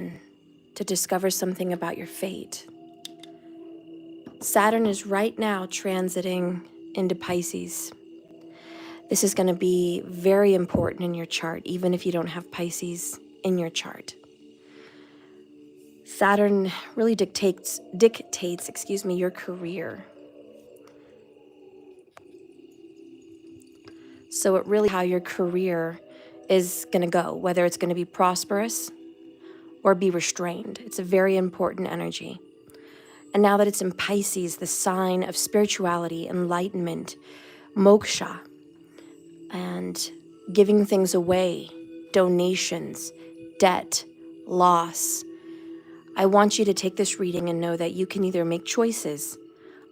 again to discover something about your fate. Saturn is right now transiting into Pisces. This is going to be very important in your chart, even if you don't have Pisces in your chart. Saturn really dictates, your career. So it really how your career is going to go, whether it's going to be prosperous or be restrained. It's a very important energy. And now that it's in Pisces, the sign of spirituality, enlightenment, moksha, and giving things away, donations, debt, loss. I want you to take this reading and know that you can either make choices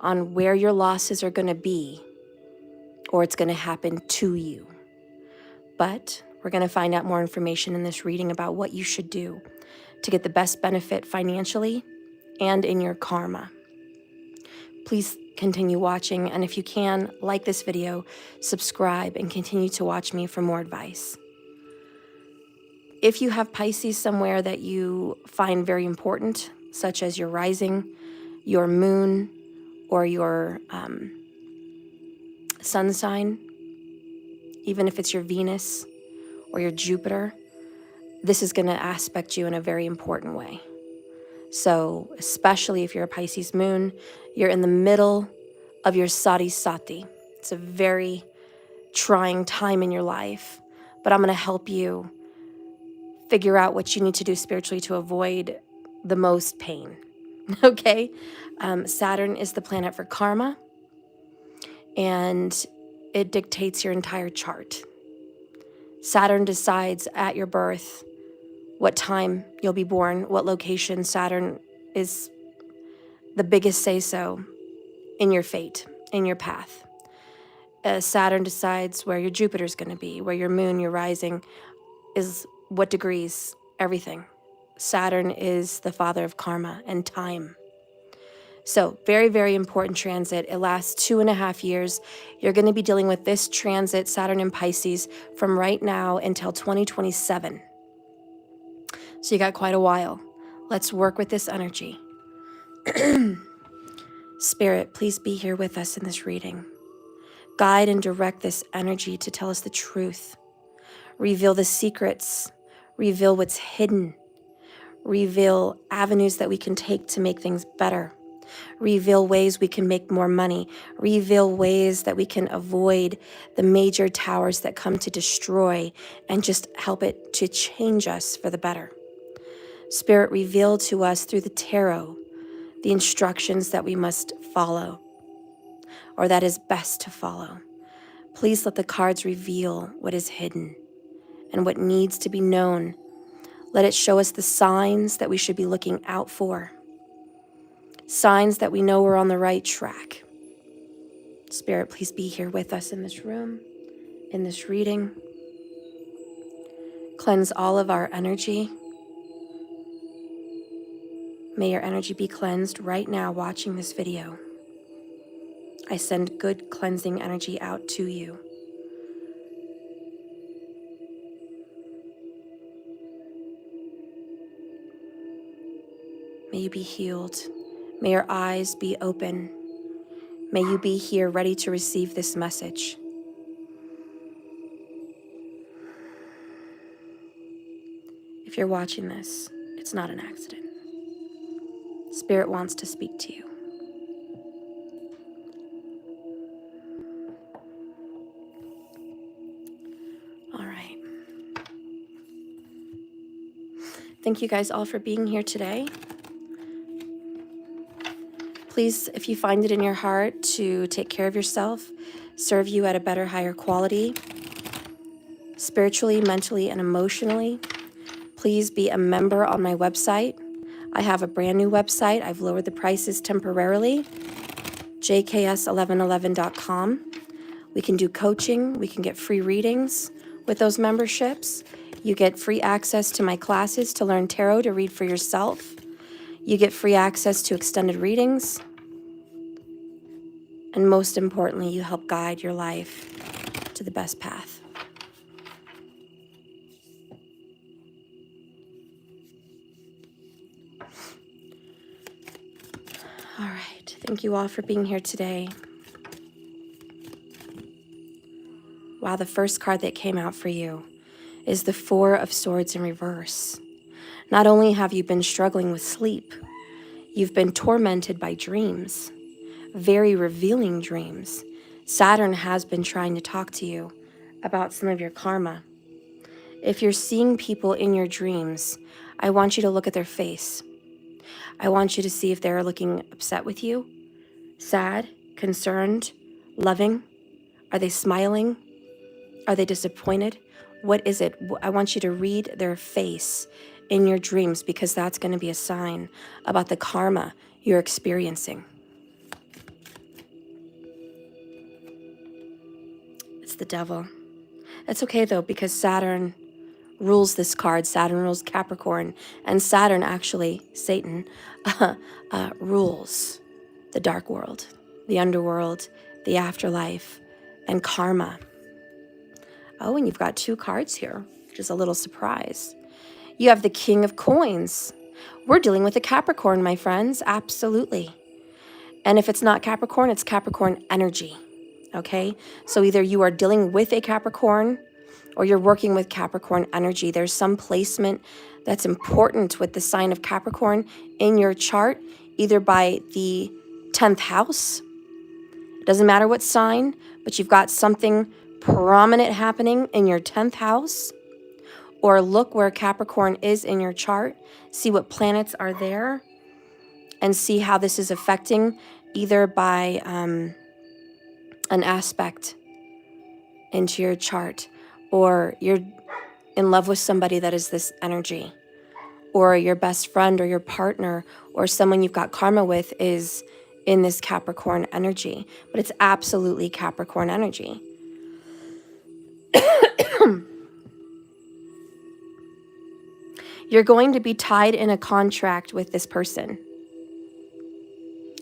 on where your losses are going to be, or it's going to happen to you. But we're going to find out more information in this reading about what you should do to get the best benefit financially and in your karma. Please continue watching, and if you can, like this video, subscribe, and continue to watch me for more advice. If you have Pisces somewhere that you find very important, such as your rising, your moon, or your sun sign, even if it's your Venus or your Jupiter, this is going to aspect you in a very important way. So especially if you're a Pisces moon, you're in the middle of your sati sati. It's a very trying time in your life, but I'm going to help you figure out what you need to do spiritually to avoid the most pain. Okay? Saturn is the planet for karma, and it dictates your entire chart. Saturn decides at your birth what time you'll be born, what location. Saturn is the biggest say-so in your fate, in your path. Saturn decides where your Jupiter's going to be, where your moon, your rising, is what degrees, everything. Saturn is the father of karma and time. So very, very important transit. It lasts 2.5 years. You're going to be dealing with this transit, Saturn in Pisces, from right now until 2027. So you got quite a while. Let's work with this energy. Spirit, please be here with us in this reading. Guide and direct this energy to tell us the truth. Reveal the secrets. Reveal what's hidden. Reveal avenues that we can take to make things better. Reveal ways we can make more money. Reveal ways that we can avoid the major towers that come to destroy and just help it to change us for the better. Spirit, reveal to us through the tarot the instructions that we must follow, or that is best to follow. Please let the cards reveal what is hidden and what needs to be known. Let it show us the signs that we should be looking out for, signs that we know we're on the right track. Spirit, please be here with us in this room, in this reading. Cleanse all of our energy. May your energy be cleansed right now watching this video. I send good cleansing energy out to you. May you be healed. May your eyes be open. May you be here ready to receive this message. If you're watching this, it's not an accident. Spirit wants to speak to you. All right. Thank you guys all for being here today. Please, if you find it in your heart to take care of yourself, serve you at a better, higher quality, spiritually, mentally, and emotionally, please be a member on my website. I have a brand new website. I've lowered the prices temporarily, jks1111.com. We can do coaching. We can get free readings with those memberships. You get free access to my classes to learn tarot, to read for yourself. You get free access to extended readings. And most importantly, you help guide your life to the best path. All right. Thank you all for being here today. Wow, the first card that came out for you is the Four of Swords in reverse. Not only have you been struggling with sleep, you've been tormented by dreams, very revealing dreams. Saturn has been trying to talk to you about some of your karma. If you're seeing people in your dreams, I want you to look at their face. I want you to see if they're looking upset with you, sad, concerned, loving. Are they smiling? Are they disappointed? What is it? I want you to read their face in your dreams, because that's going to be a sign about the karma you're experiencing. It's the devil. That's okay though, because Saturn rules this card. Saturn rules Capricorn, and Saturn, actually, Satan, rules the dark world, the underworld, the afterlife, and karma. Oh, and you've got two cards here, which is a little surprise. You have the King of Coins. We're dealing with a Capricorn, my friends, absolutely. And if it's not Capricorn, it's Capricorn energy, okay? So either you are dealing with a Capricorn or you're working with Capricorn energy. There's some placement that's important with the sign of Capricorn in your chart, either by the 10th house. It doesn't matter what sign, but you've got something prominent happening in your 10th house. Or look where Capricorn is in your chart, see what planets are there, and see how this is affecting either by an aspect into your chart, or you're in love with somebody that is this energy, or your best friend or your partner or someone you've got karma with is in this Capricorn energy. But it's absolutely Capricorn energy. You're going to be tied in a contract with this person.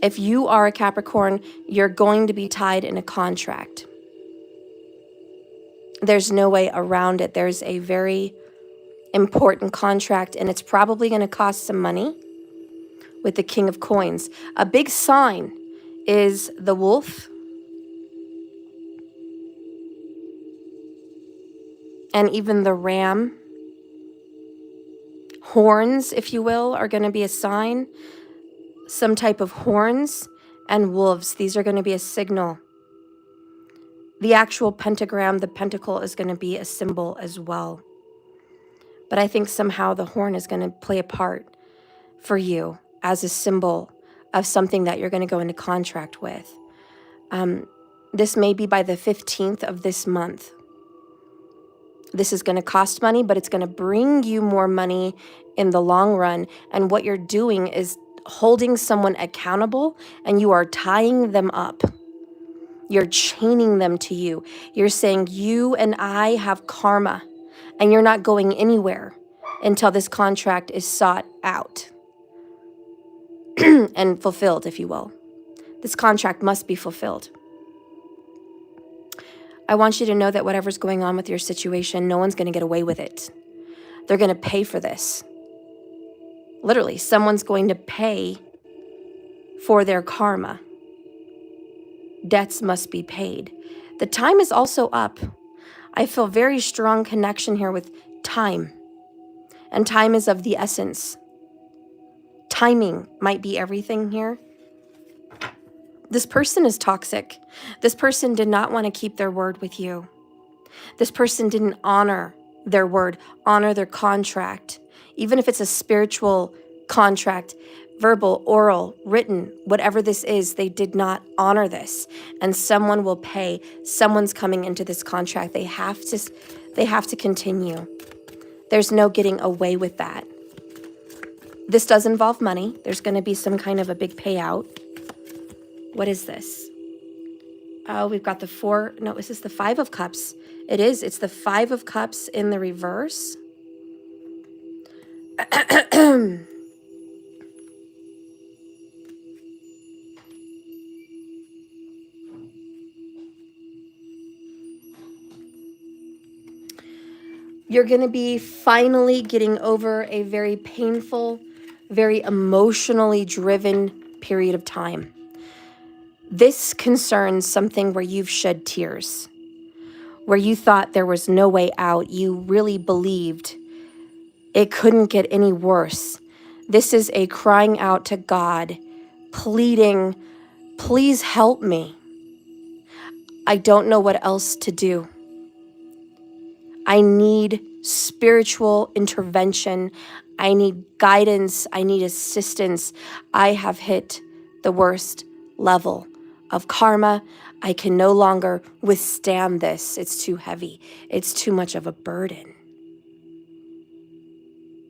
If you are a Capricorn, you're going to be tied in a contract. There's no way around it. There's a very important contract, and it's probably going to cost some money with the King of Coins. A big sign is the wolf and even the ram. Horns, if you will, are going to be a sign. Some type of horns and wolves. These are going to be a signal. The actual pentagram, the pentacle, is going to be a symbol as well. But I think somehow the horn is going to play a part for you as a symbol of something that you're going to go into contract with. This may be by the 15th of this month. This is going to cost money, but it's going to bring you more money in the long run. And what you're doing is holding someone accountable, and you are tying them up. You're chaining them to you. You're saying, you and I have karma, and you're not going anywhere until this contract is sought out and fulfilled, if you will. This contract must be fulfilled. I want you to know that whatever's going on with your situation, no one's going to get away with it. They're going to pay for this. Literally, someone's going to pay for their karma. Debts must be paid. The time is also up. I feel very strong connection here with time. And time is of the essence. Timing might be everything here. This person is toxic. This person did not want to keep their word with you. This person didn't honor their word, honor their contract. Even if it's a spiritual contract, verbal, oral, written, whatever this is, they did not honor this. And someone will pay. Someone's coming into this contract. They have to continue. There's no getting away with that. This does involve money. There's going to be some kind of a big payout. What is this? Oh, we've got the four. No, is this the Five of Cups? It is. It's the Five of Cups in the reverse. You're going to be finally getting over a very painful, very emotionally driven period of time. This concerns something where you've shed tears, where you thought there was no way out. You really believed it couldn't get any worse. This is a crying out to God, pleading, please help me. I don't know what else to do. I need spiritual intervention. I need guidance. I need assistance. I have hit the worst level of karma. I can no longer withstand this. It's too heavy. It's too much of a burden.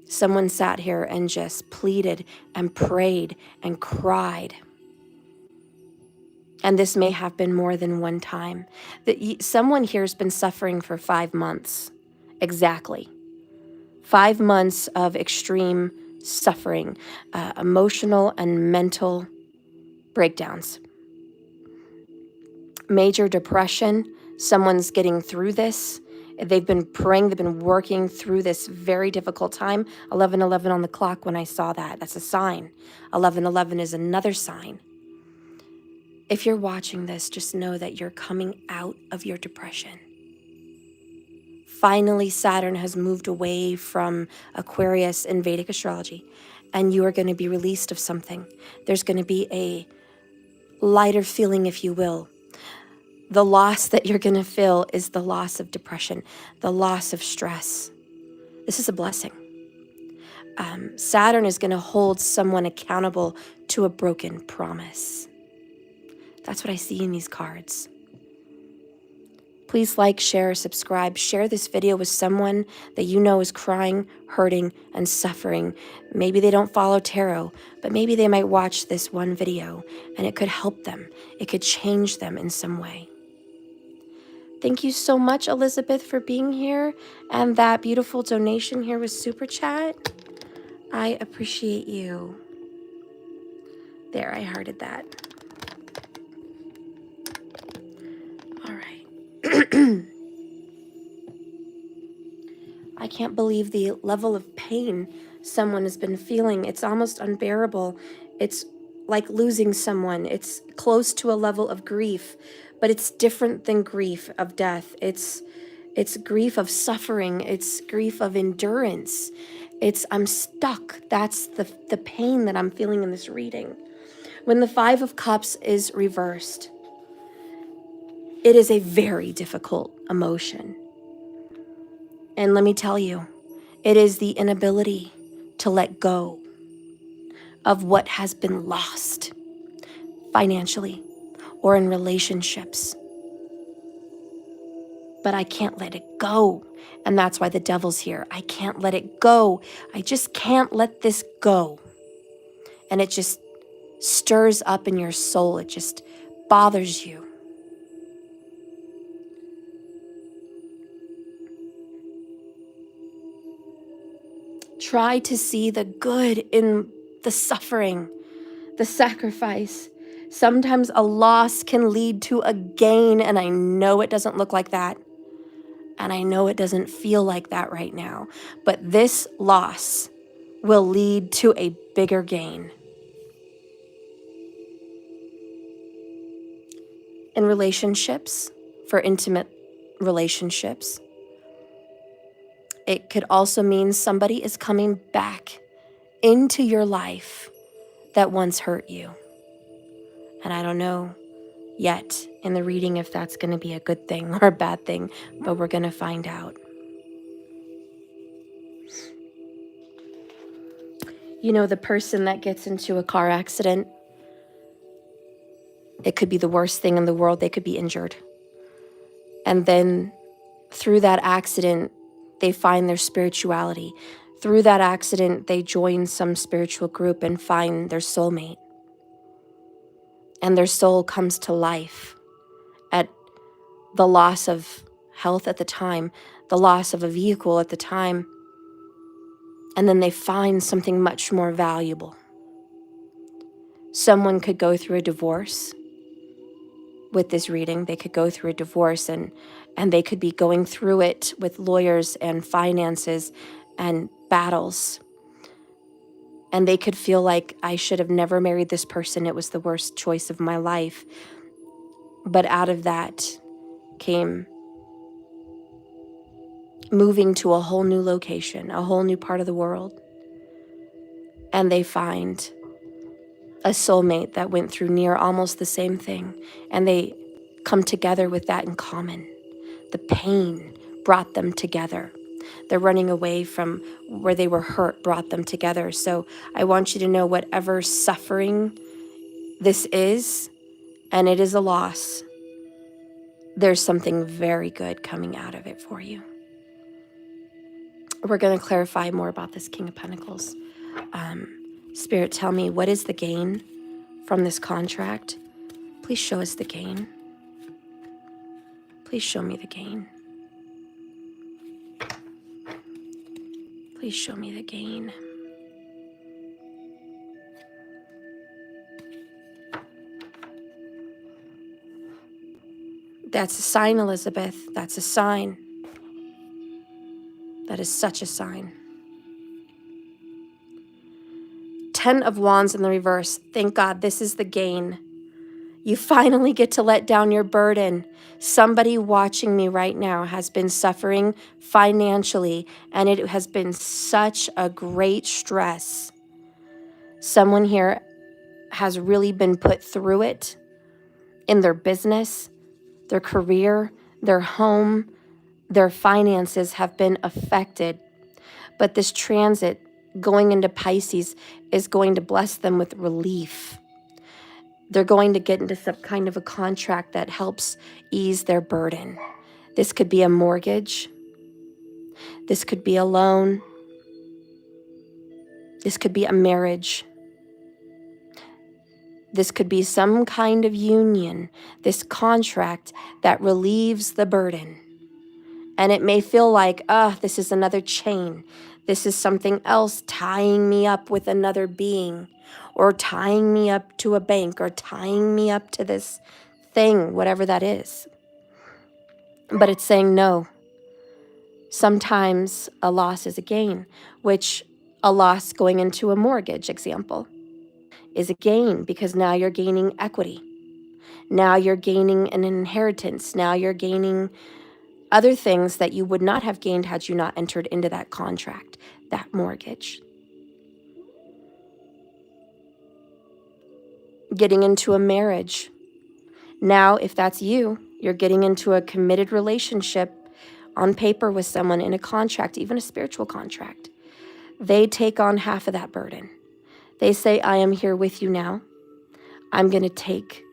Someone sat here and just pleaded and prayed and cried. And this may have been more than one time. Someone here has been suffering for 5 months. Exactly. 5 months of extreme suffering, emotional and mental breakdowns. Major depression. Someone's getting through this. They've been praying, they've been working through this very difficult time. 11:11 on the clock when I saw that. That's a sign. 11:11 is another sign. If you're watching this, just know that you're coming out of your depression. Finally, Saturn has moved away from Aquarius in Vedic astrology, and you are going to be released of something. There's going to be a lighter feeling, if you will. The loss that you're going to feel is the loss of depression, the loss of stress. This is a blessing. Saturn is going to hold someone accountable to a broken promise. That's what I see in these cards. Please like, share, subscribe. Share this video with someone that you know is crying, hurting, and suffering. Maybe they don't follow tarot, but maybe they might watch this one video and it could help them. It could change them in some way. Thank you so much, Elizabeth, for being here. And that beautiful donation here with Super Chat. I appreciate you. There, I hearted that. All right. I can't believe the level of pain someone has been feeling. It's almost unbearable. It's like losing someone. It's close to a level of grief, but it's different than grief of death. It's grief of suffering. It's grief of endurance. I'm stuck. That's the pain that I'm feeling in this reading. When the Five of Cups is reversed, it is a very difficult emotion. And let me tell you, it is the inability to let go of what has been lost financially or in relationships. But I can't let it go. And that's why the devil's here. I can't let it go. I just can't let this go. And it just stirs up in your soul. It just bothers you. Try to see the good in the suffering, the sacrifice. Sometimes a loss can lead to a gain, and I know it doesn't look like that. And I know it doesn't feel like that right now. But this loss will lead to a bigger gain. In relationships, for intimate relationships, it could also mean somebody is coming back into your life that once hurt you. And I don't know yet in the reading if that's going to be a good thing or a bad thing, but we're going to find out. You know, the person that gets into a car accident, it could be the worst thing in the world. They could be injured. And then through that accident, they find their spirituality. Through that accident, they join some spiritual group and find their soulmate. And their soul comes to life at the loss of health at the time, the loss of a vehicle at the time. And then they find something much more valuable. Someone could go through a divorce. With this reading, they could go through a divorce and they could be going through it with lawyers and finances and battles. And they could feel like, I should have never married this person. It was the worst choice of my life. But out of that came moving to a whole new location, a whole new part of the world. And they find a soulmate that went through near almost the same thing. And they come together with that in common. The pain brought them together. The running away from where they were hurt brought them together. So I want you to know, whatever suffering this is, and it is a loss, there's something very good coming out of it for you. We're going to clarify more about this King of Pentacles. Spirit, tell me, what is the gain from this contract? Please show us the gain. Please show me the gain. Please show me the gain. That's a sign, Elizabeth. That's a sign. That is such a sign. 10 of Wands in the reverse. Thank God, this is the gain. You finally get to let down your burden. Somebody watching me right now has been suffering financially, and it has been such a great stress. Someone here has really been put through it in their business, their career, their home, their finances have been affected. But this transit going into Pisces is going to bless them with relief. They're going to get into some kind of a contract that helps ease their burden. This could be a mortgage. This could be a loan. This could be a marriage. This could be some kind of union, this contract that relieves the burden. And it may feel like, this is another chain. This is something else tying me up with another being, or tying me up to a bank, or tying me up to this thing, whatever that is. But it's saying no. Sometimes a loss is a gain, which a loss going into a mortgage example is a gain, because now you're gaining equity. Now you're gaining an inheritance. Now you're gaining other things that you would not have gained had you not entered into that contract, that mortgage. Getting into a marriage. Now, if that's you, you're getting into a committed relationship on paper with someone, in a contract, even a spiritual contract. They take on half of that burden. They say, I am here with you now. I'm going to take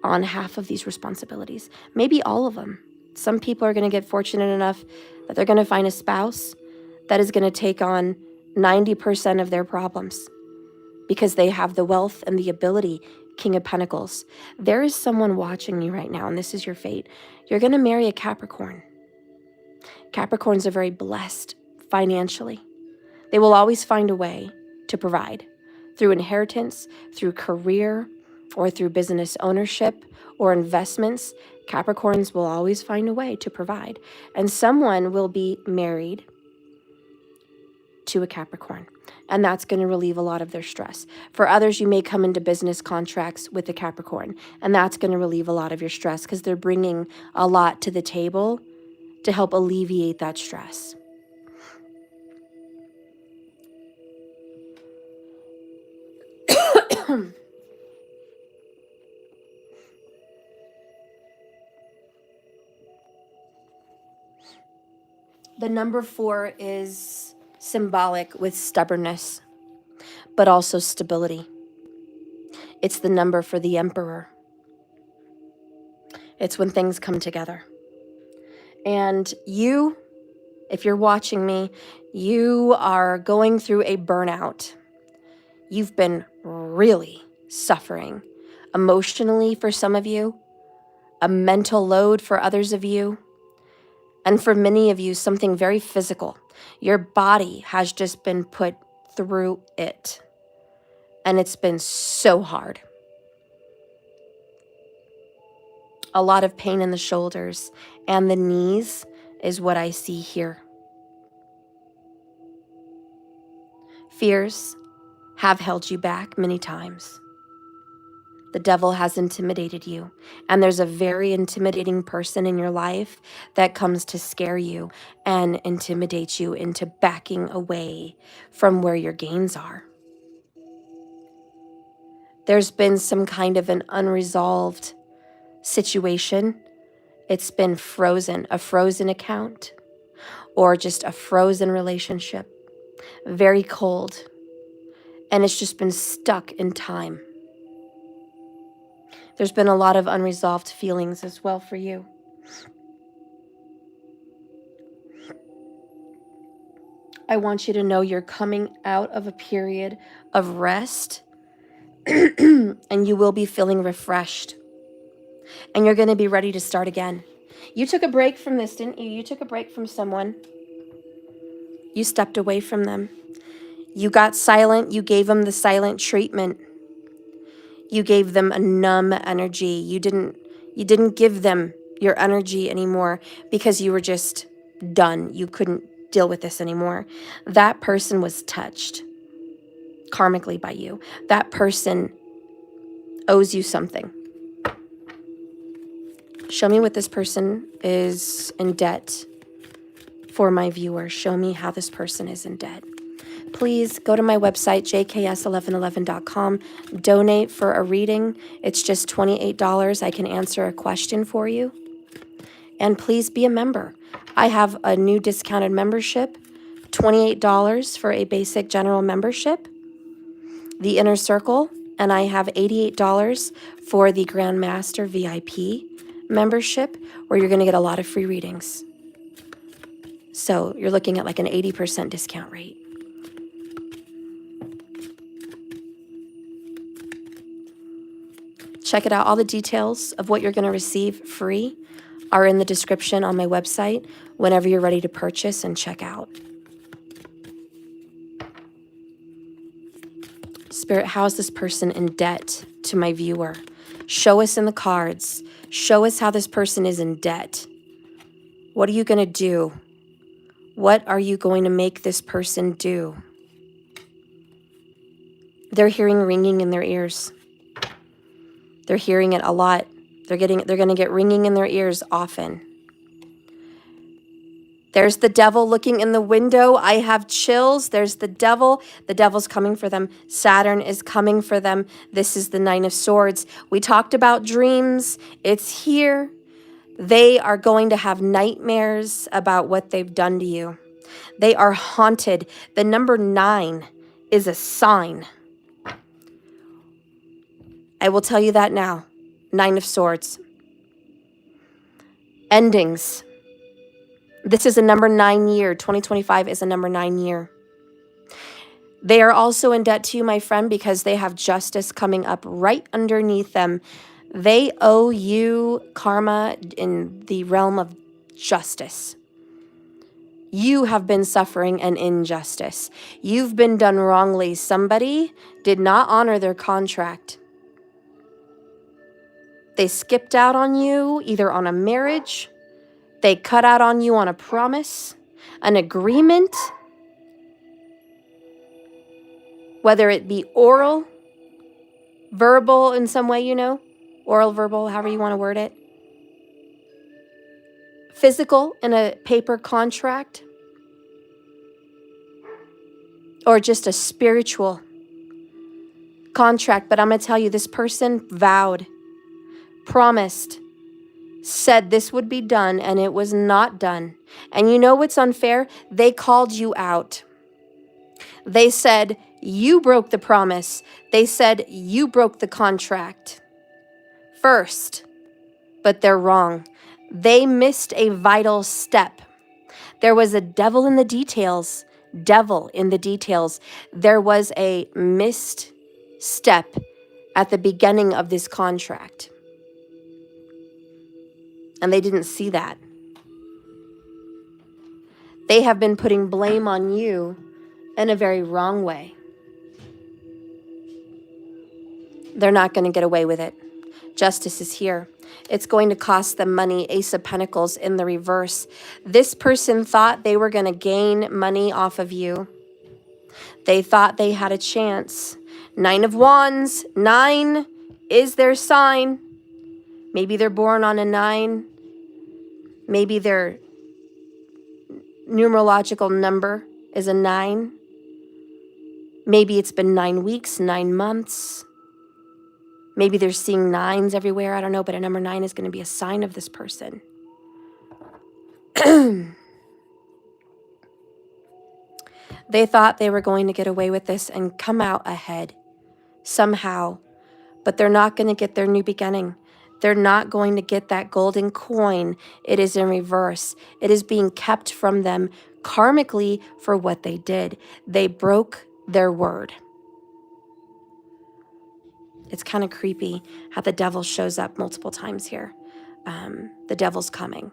on half of these responsibilities, maybe all of them. Some people are going to get fortunate enough that they're going to find a spouse that is going to take on 90% of their problems because they have the wealth and the ability. King of Pentacles. There is someone watching you right now, and this is your fate. You're going to marry a Capricorn. Capricorns are very blessed financially. They will always find a way to provide through inheritance, through career, or through business ownership or investments. Capricorns will always find a way to provide. And someone will be married to a Capricorn, and that's going to relieve a lot of their stress. For others, you may come into business contracts with a Capricorn, and that's going to relieve a lot of your stress because they're bringing a lot to the table to help alleviate that stress. The number 4 is symbolic with stubbornness, but also stability. It's the number for the Emperor. It's when things come together. And you, if you're watching me, you are going through a burnout. You've been really suffering emotionally for some of you, a mental load for others of you, and for many of you, something very physical. Your body has just been put through it, and it's been so hard. A lot of pain in the shoulders and the knees is what I see here. Fears have held you back many times. The devil has intimidated you, and there's a very intimidating person in your life that comes to scare you and intimidate you into backing away from where your gains are. There's been some kind of an unresolved situation. It's been frozen, a frozen account, or just a frozen relationship, very cold, and it's just been stuck in time. There's been a lot of unresolved feelings as well for you. I want you to know you're coming out of a period of rest and you will be feeling refreshed and you're going to be ready to start again. You took a break from this, didn't you? You took a break from someone. You stepped away from them. You got silent. You gave them the silent treatment. You gave them a numb energy. You didn't give them your energy anymore because you were just done. You couldn't deal with this anymore. That person was touched karmically by you. That person owes you something. Show me what this person is in debt for my viewers. Show me how this person is in debt. Please go to my website, jks1111.com. Donate for a reading. It's just $28. I can answer a question for you. And please be a member. I have a new discounted membership, $28 for a basic general membership, the Inner Circle, and I have $88 for the Grandmaster VIP membership, where you're going to get a lot of free readings. So you're looking at like an 80% discount rate. Check it out. All the details of what you're going to receive free are in the description on my website whenever you're ready to purchase and check out. Spirit, how is this person in debt to my viewer? Show us in the cards. Show us how this person is in debt. What are you going to do? What are you going to make this person do? They're hearing ringing in their ears. They're hearing it a lot. They're going to get ringing in their ears often. There's the devil looking in the window. I have chills. There's the devil. The devil's coming for them. Saturn is coming for them. This is the Nine of Swords. We talked about dreams. It's here. They are going to have nightmares about what they've done to you. They are haunted. The number 9 is a sign. I will tell you that now. Nine of Swords. Endings. This is a number 9 year. 2025 is a number 9 year. They are also in debt to you, my friend, because they have justice coming up right underneath them. They owe you karma in the realm of justice. You have been suffering an injustice. You've been done wrongly. Somebody did not honor their contract. They skipped out on you, either on a marriage. They cut out on you on a promise, an agreement, whether it be oral, verbal in some way, oral, verbal, however you want to word it, physical in a paper contract, or just a spiritual contract. But I'm going to tell you, this person vowed, promised, said this would be done, and it was not done. And you know what's unfair? They called you out. They said you broke the promise. They said you broke the contract first, but they're wrong. They missed a vital step. There was a devil in the details. Devil in the details. There was a missed step at the beginning of this contract. And they didn't see that. They have been putting blame on you in a very wrong way. They're not going to get away with it. Justice is here. It's going to cost them money. Ace of Pentacles in the reverse. This person thought they were going to gain money off of you. They thought they had a chance. 9 of Wands, 9 is their sign. Maybe they're born on a 9. Maybe their numerological number is a 9. Maybe it's been 9 weeks, 9 months. Maybe they're seeing 9s everywhere. I don't know, but a number 9 is going to be a sign of this person. They thought they were going to get away with this and come out ahead somehow, but they're not going to get their new beginning. They're not going to get that golden coin. It is in reverse. It is being kept from them karmically for what they did. They broke their word. It's kind of creepy how the devil shows up multiple times here. The devil's coming.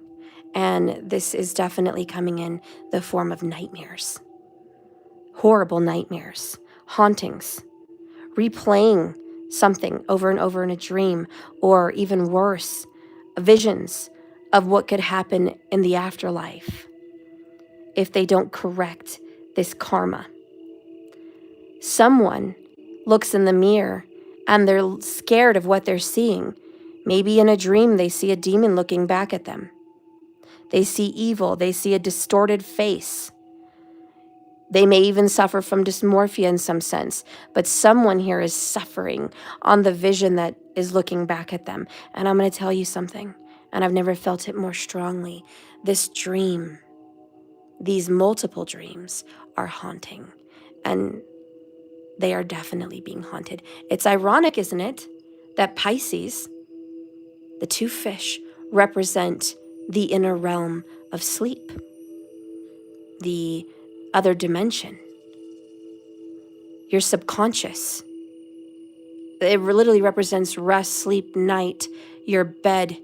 And this is definitely coming in the form of nightmares. Horrible nightmares, hauntings, replaying something over and over in a dream, or even worse, visions of what could happen in the afterlife if they don't correct this karma. Someone looks in the mirror and they're scared of what they're seeing. Maybe in a dream they see a demon looking back at them. They see evil. They see a distorted face. They may even suffer from dysmorphia in some sense, but someone here is suffering on the vision that is looking back at them. And I'm going to tell you something, and I've never felt it more strongly. This dream, these multiple dreams are haunting, and they are definitely being haunted. It's ironic, isn't it, that Pisces, the 2 fish, represent the inner realm of sleep, the other dimension, your subconscious. It literally represents rest, sleep, night, your bed,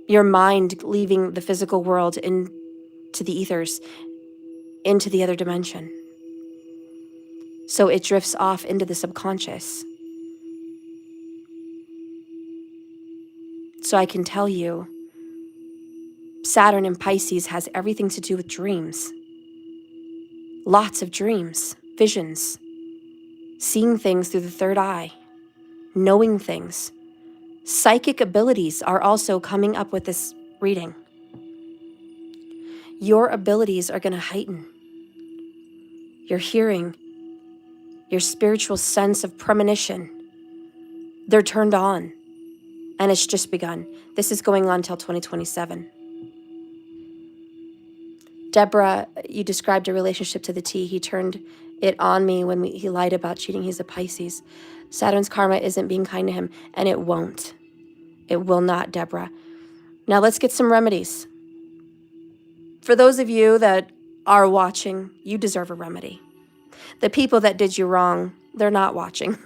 your mind leaving the physical world into the ethers, into the other dimension. So it drifts off into the subconscious. So I can tell you, Saturn in Pisces has everything to do with dreams. Lots of dreams, visions, seeing things through the third eye, knowing things. Psychic abilities are also coming up with this reading. Your abilities are going to heighten. Your hearing, your spiritual sense of premonition, they're turned on, and it's just begun. This is going on until 2027. Deborah, you described a relationship to the T. He turned it on me when he lied about cheating. He's a Pisces. Saturn's karma isn't being kind to him, and it won't. It will not, Deborah. Now let's get some remedies. For those of you that are watching, you deserve a remedy. The people that did you wrong, they're not watching.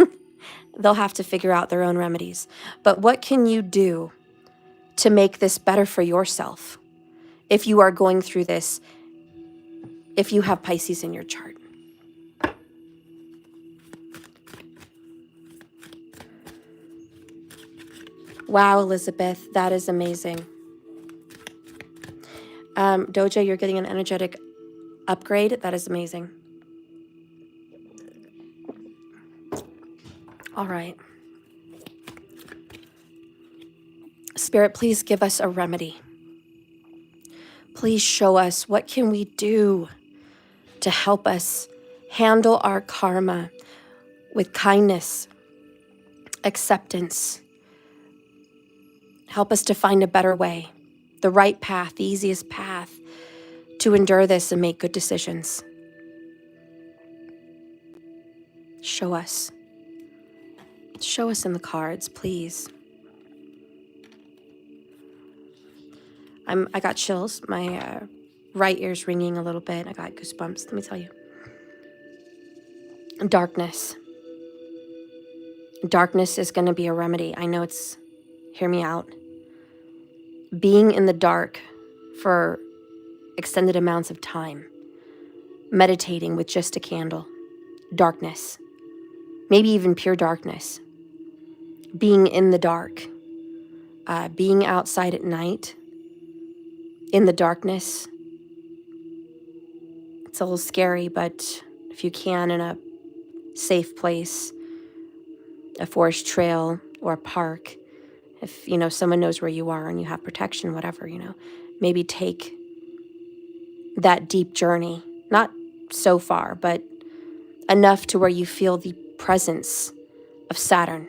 They'll have to figure out their own remedies. But what can you do to make this better for yourself if you are going through this, if you have Pisces in your chart? Wow, Elizabeth, that is amazing. Doja, you're getting an energetic upgrade. That is amazing. All right. Spirit, please give us a remedy. Please show us what can we do to help us handle our karma with kindness, acceptance. Help us to find a better way, the right path, the easiest path to endure this and make good decisions. Show us. Show us in the cards, please. I got chills. My right ear's ringing a little bit. I got goosebumps, let me tell you. Darkness. Darkness is going to be a remedy. I know it's, hear me out. Being in the dark for extended amounts of time. Meditating with just a candle. Darkness. Maybe even pure darkness. Being in the dark. Being outside at night. In the darkness. It's a little scary, but if you can, in a safe place, a forest trail or a park, if, someone knows where you are and you have protection, whatever, maybe take that deep journey, not so far, but enough to where you feel the presence of Saturn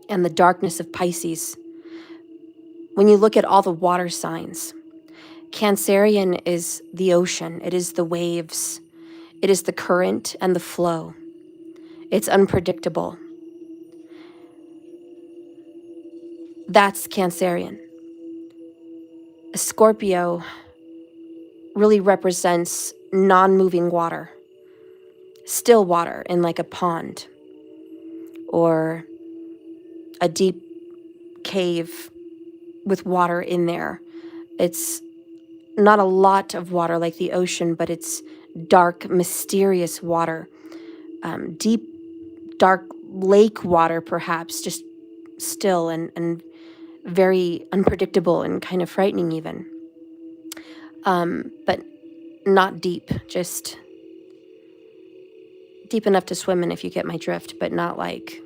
and the darkness of Pisces. When you look at all the water signs, Cancerian is the ocean, it is the waves, it is the current and the flow. It's unpredictable. That's Cancerian. A Scorpio really represents non-moving water, still water in like a pond or a deep cave with water in there. It's not a lot of water like the ocean, but it's dark, mysterious water, deep, dark lake water, perhaps, just still and very unpredictable and kind of frightening even. But not deep, just deep enough to swim in, if you get my drift, but not like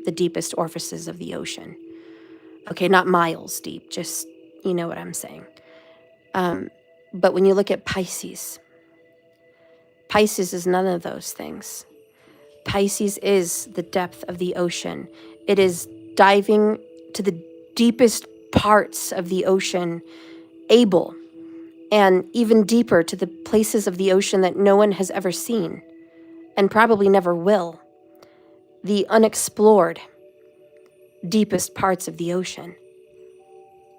the deepest orifices of the ocean. Okay, not miles deep, just, you know what I'm saying. But when you look at Pisces, Pisces is none of those things. Pisces is the depth of the ocean. It is diving to the deepest parts of the ocean, able, and even deeper to the places of the ocean that no one has ever seen, and probably never will. The unexplored, deepest parts of the ocean.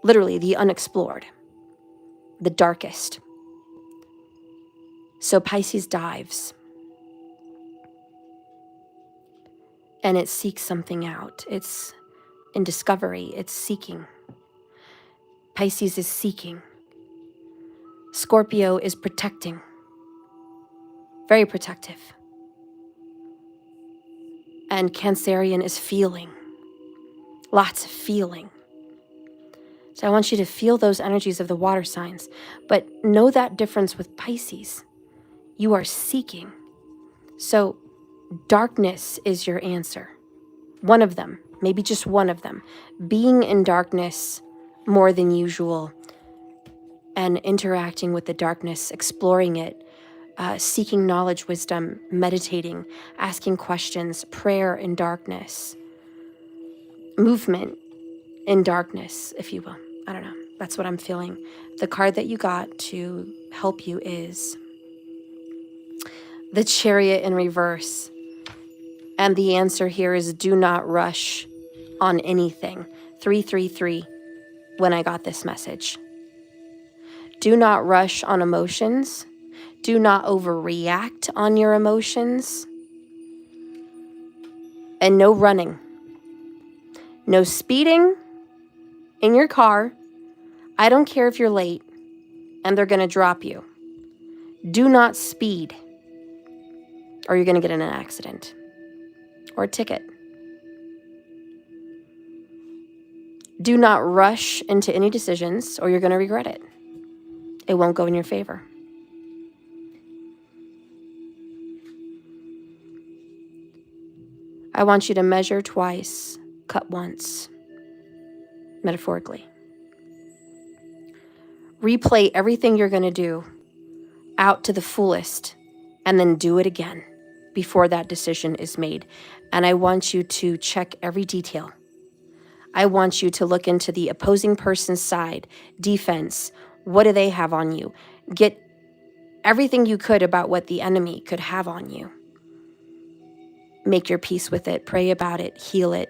Literally, the unexplored, the darkest. So Pisces dives, and it seeks something out. It's in discovery, it's seeking. Pisces is seeking. Scorpio is protecting, very protective. And Cancerian is feeling, lots of feeling. So I want you to feel those energies of the water signs, but know that difference with Pisces. You are seeking. So darkness is your answer. One of them, maybe just one of them. Being in darkness more than usual and interacting with the darkness, exploring it, seeking knowledge, wisdom, meditating, asking questions, prayer in darkness, movement in darkness, if you will. I don't know. That's what I'm feeling. The card that you got to help you is the Chariot in reverse. And the answer here is do not rush on anything. 333 when I got this message. Do not rush on emotions. Do not overreact on your emotions. And no running. No speeding in your car. I don't care if you're late and they're going to drop you. Do not speed or you're going to get in an accident or a ticket. Do not rush into any decisions or you're going to regret it. It won't go in your favor. I want you to measure twice, cut once, metaphorically. Replay everything you're going to do out to the fullest and then do it again before that decision is made. And I want you to check every detail. I want you to look into the opposing person's side, defense. What do they have on you? Get everything you could about what the enemy could have on you. Make your peace with it, pray about it, heal it,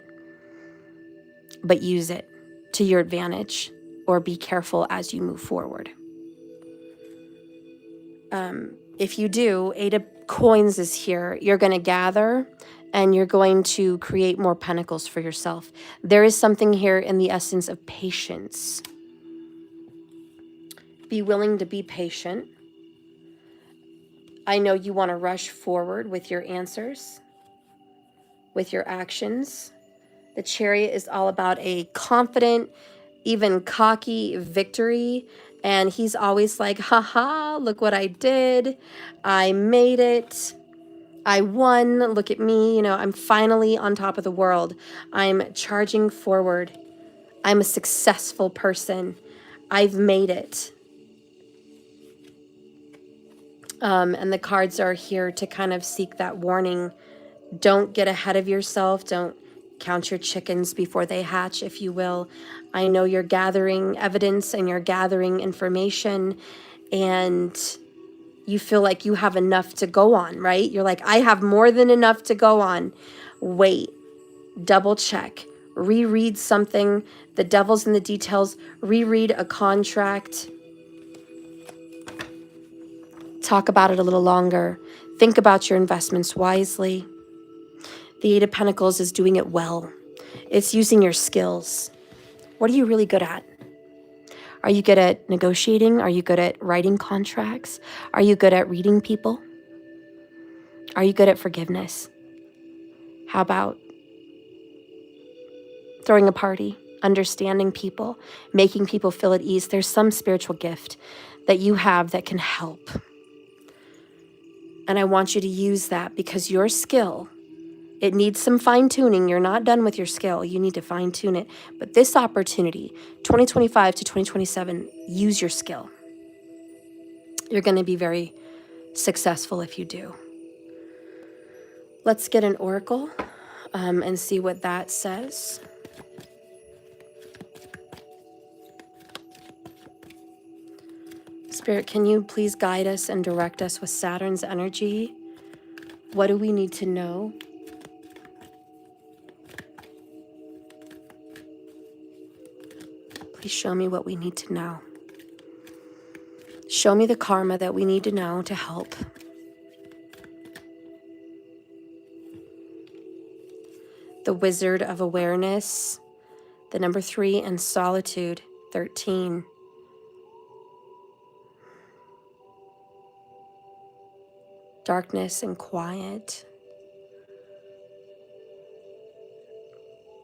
but use it to your advantage or be careful as you move forward. If you do, 8 of Coins is here. You're going to gather and you're going to create more pentacles for yourself. There is something here in the essence of patience. Be willing to be patient. I know you want to rush forward with your answers, with your actions. The Chariot is all about a confident, even cocky victory And he's always like, haha, look what I did. I made it. I won. Look at me. You know, I'm finally on top of the world. I'm charging forward. I'm a successful person. I've made it. And the cards are here to kind of seek that warning. Don't get ahead of yourself. Don't count your chickens before they hatch, if you will. I know you're gathering evidence and you're gathering information, and you feel like you have enough to go on, right? You're like, I have more than enough to go on. Wait, double check, reread something. The devil's in the details. Reread a contract. Talk about it a little longer. Think about your investments wisely. The Eight of Pentacles is doing it well. It's using your skills. What are you really good at? Are you good at negotiating? Are you good at writing contracts? Are you good at reading people? Are you good at forgiveness? How about throwing a party, understanding people, making people feel at ease? There's some spiritual gift that you have that can help. And I want you to use that, because your skill, it needs some fine tuning. You're not done with your skill. You need to fine tune it. But this opportunity, 2025 to 2027, use your skill. You're going to be very successful if you do. Let's get an oracle and see what that says. Spirit, can you please guide us and direct us with Saturn's energy? What do we need to know? Please show me what we need to know. Show me the karma that we need to know to help. The Wizard of Awareness, the number 3, and Solitude, 13. Darkness and quiet.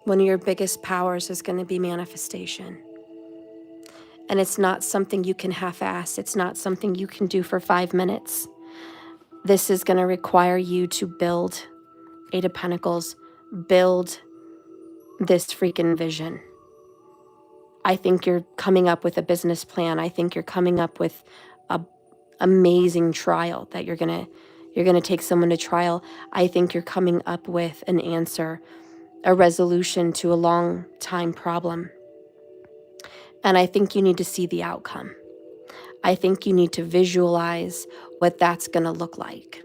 One of your biggest powers is going to be manifestation. And it's not something you can half-ass. It's not something you can do for 5 minutes. This is going to require you to build, Eight of Pentacles, build this freaking vision. I think you're coming up with a business plan. I think you're coming up with a amazing trial that you're going to take someone to trial. I think you're coming up with an answer, a resolution to a long time problem. And I think you need to see the outcome. I think you need to visualize what that's going to look like.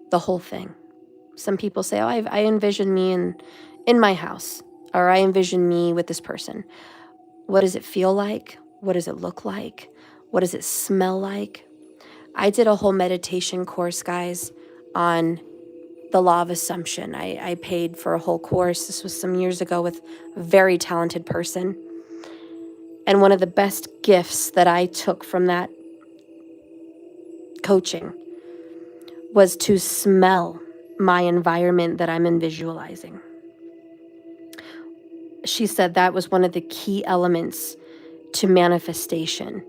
The whole thing. Some people say, oh, I envision me in my house, or I envision me with this person. What does it feel like? What does it look like? What does it smell like? I did a whole meditation course, guys, on the law of assumption. I paid for a whole course. This was some years ago with a very talented person. And one of the best gifts that I took from that coaching was to smell my environment that I'm visualizing. She said that was one of the key elements to manifestation.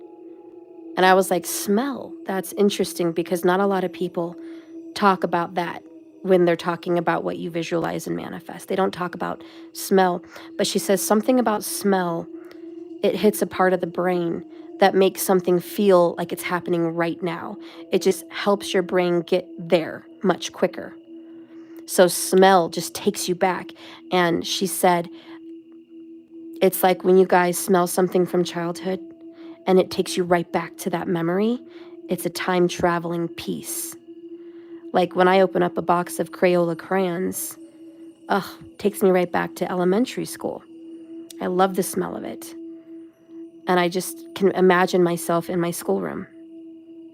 And I was like, smell? That's interesting, because not a lot of people talk about that when they're talking about what you visualize and manifest. They don't talk about smell. But she says something about smell, it hits a part of the brain that makes something feel like it's happening right now. It just helps your brain get there much quicker. So smell just takes you back. And she said, it's like when you guys smell something from childhood and it takes you right back to that memory. It's a time traveling piece. Like when I open up a box of Crayola crayons, takes me right back to elementary school. I love the smell of it. And I just can imagine myself in my schoolroom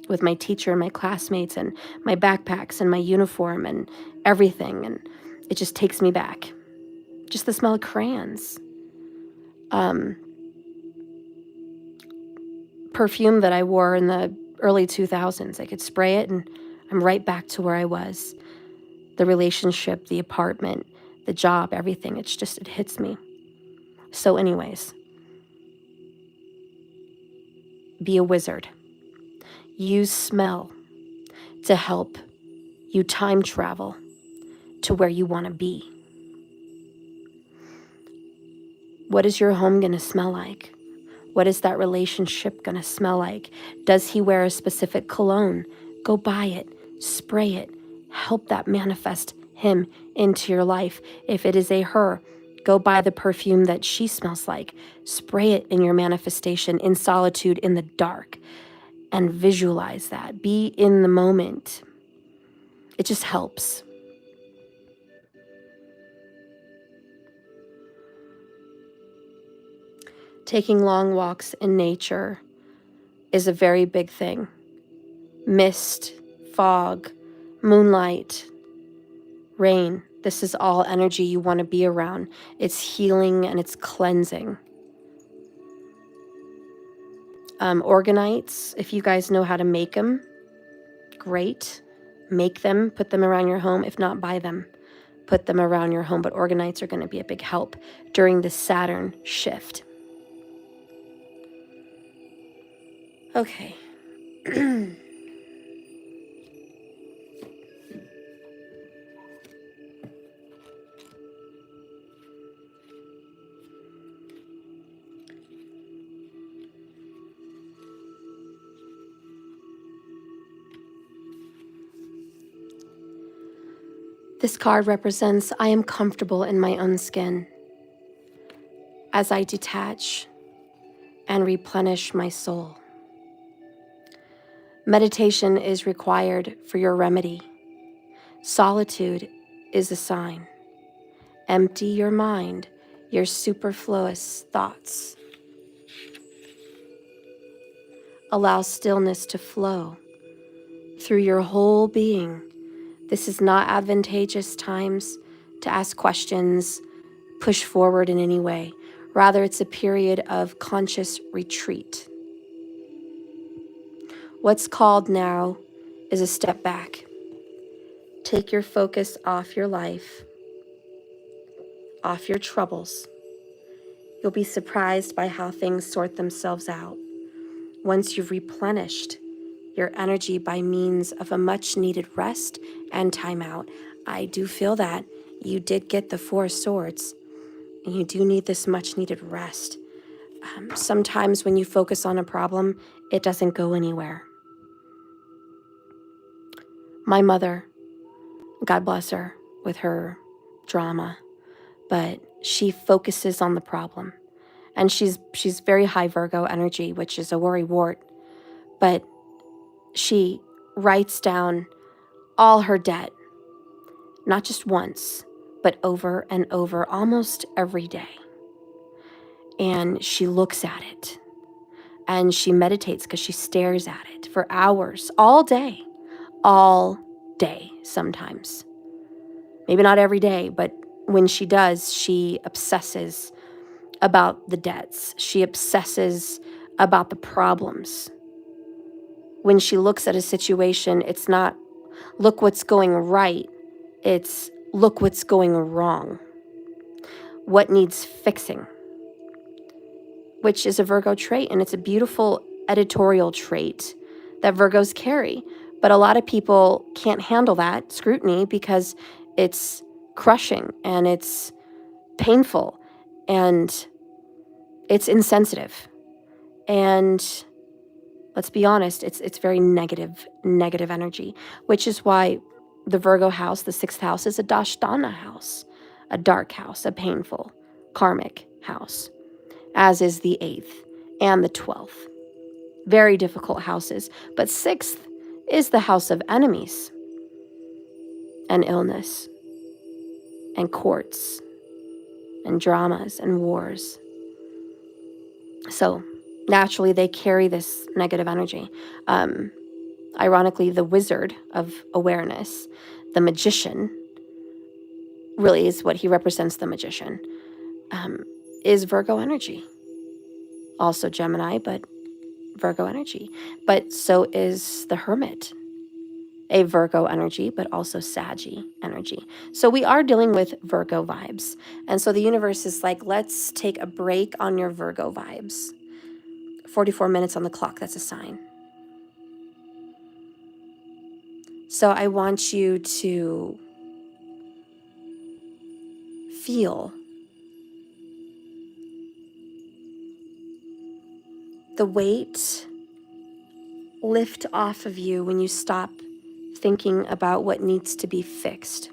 with my teacher and my classmates and my backpacks and my uniform and everything. And it just takes me back. Just the smell of crayons. Perfume that I wore in the early 2000s. I could spray it and I'm right back to where I was. The relationship, the apartment, the job, everything. It's just, it hits me. So anyways, be a wizard. Use smell to help you time travel to where you want to be. What is your home going to smell like? What is that relationship going to smell like? Does he wear a specific cologne? Go buy it, spray it, help that manifest him into your life. If it is a her, go buy the perfume that she smells like. Spray it in your manifestation in solitude in the dark and visualize that. Be in the moment. It just helps. Taking long walks in nature is a very big thing. Mist, fog, moonlight, rain. This is all energy you want to be around. It's healing and it's cleansing. Organites, if you guys know how to make them, great. Make them, put them around your home. If not, buy them. Put them around your home. But organites are going to be a big help during the Saturn shift. Okay. This card represents I am comfortable in my own skin as I detach and replenish my soul. Meditation is required for your remedy. Solitude is a sign. Empty your mind, your superfluous thoughts. Allow stillness to flow through your whole being. This is not advantageous times to ask questions, push forward in any way. Rather, it's a period of conscious retreat. What's called now is a step back. Take your focus off your life, off your troubles. You'll be surprised by how things sort themselves out once you've replenished your energy by means of a much needed rest and time out. I do feel that you did get the Four of Swords and you do need this much needed rest. Sometimes when you focus on a problem, it doesn't go anywhere. My mother, God bless her with her drama, but she focuses on the problem. And she's very high Virgo energy, which is a worry wart. But she writes down all her debt, not just once, but over and over, almost every day. And she looks at it and she meditates because she stares at it for hours, all day sometimes. Maybe not every day, but when she does, she obsesses about the debts. She obsesses about the problems. When she looks at a situation, it's not, look what's going right. It's, look what's going wrong. What needs fixing? Which is a Virgo trait, and it's a beautiful editorial trait that Virgos carry. But a lot of people can't handle that scrutiny because it's crushing and it's painful and it's insensitive. And let's be honest, it's very negative energy, which is why the Virgo house, the 6th house, is a Dashtana house, a dark house, a painful, karmic house, as is the 8th and the 12th. Very difficult houses. But 6th is the house of enemies and illness and courts and dramas and wars. So naturally, they carry this negative energy. Ironically, the wizard of awareness, the magician, really is what he represents, the magician, is Virgo energy. Also Gemini, but Virgo energy. But so is the hermit, a Virgo energy, but also Saggy energy. So we are dealing with Virgo vibes. And so the universe is like, let's take a break on your Virgo vibes. 44 minutes on the clock, that's a sign. So I want you to feel the weight lift off of you when you stop thinking about what needs to be fixed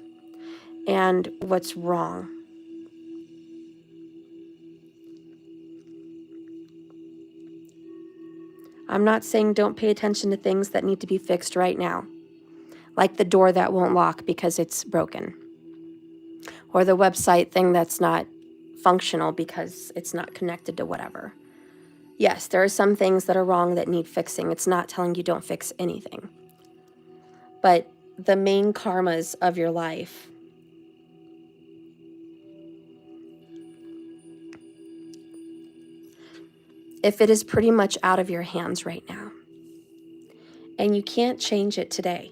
and what's wrong. I'm not saying don't pay attention to things that need to be fixed right now, like the door that won't lock because it's broken, or the website thing that's not functional because it's not connected to whatever. Yes, there are some things that are wrong that need fixing. It's not telling you don't fix anything. But the main karmas of your life, if it is pretty much out of your hands right now, and you can't change it today,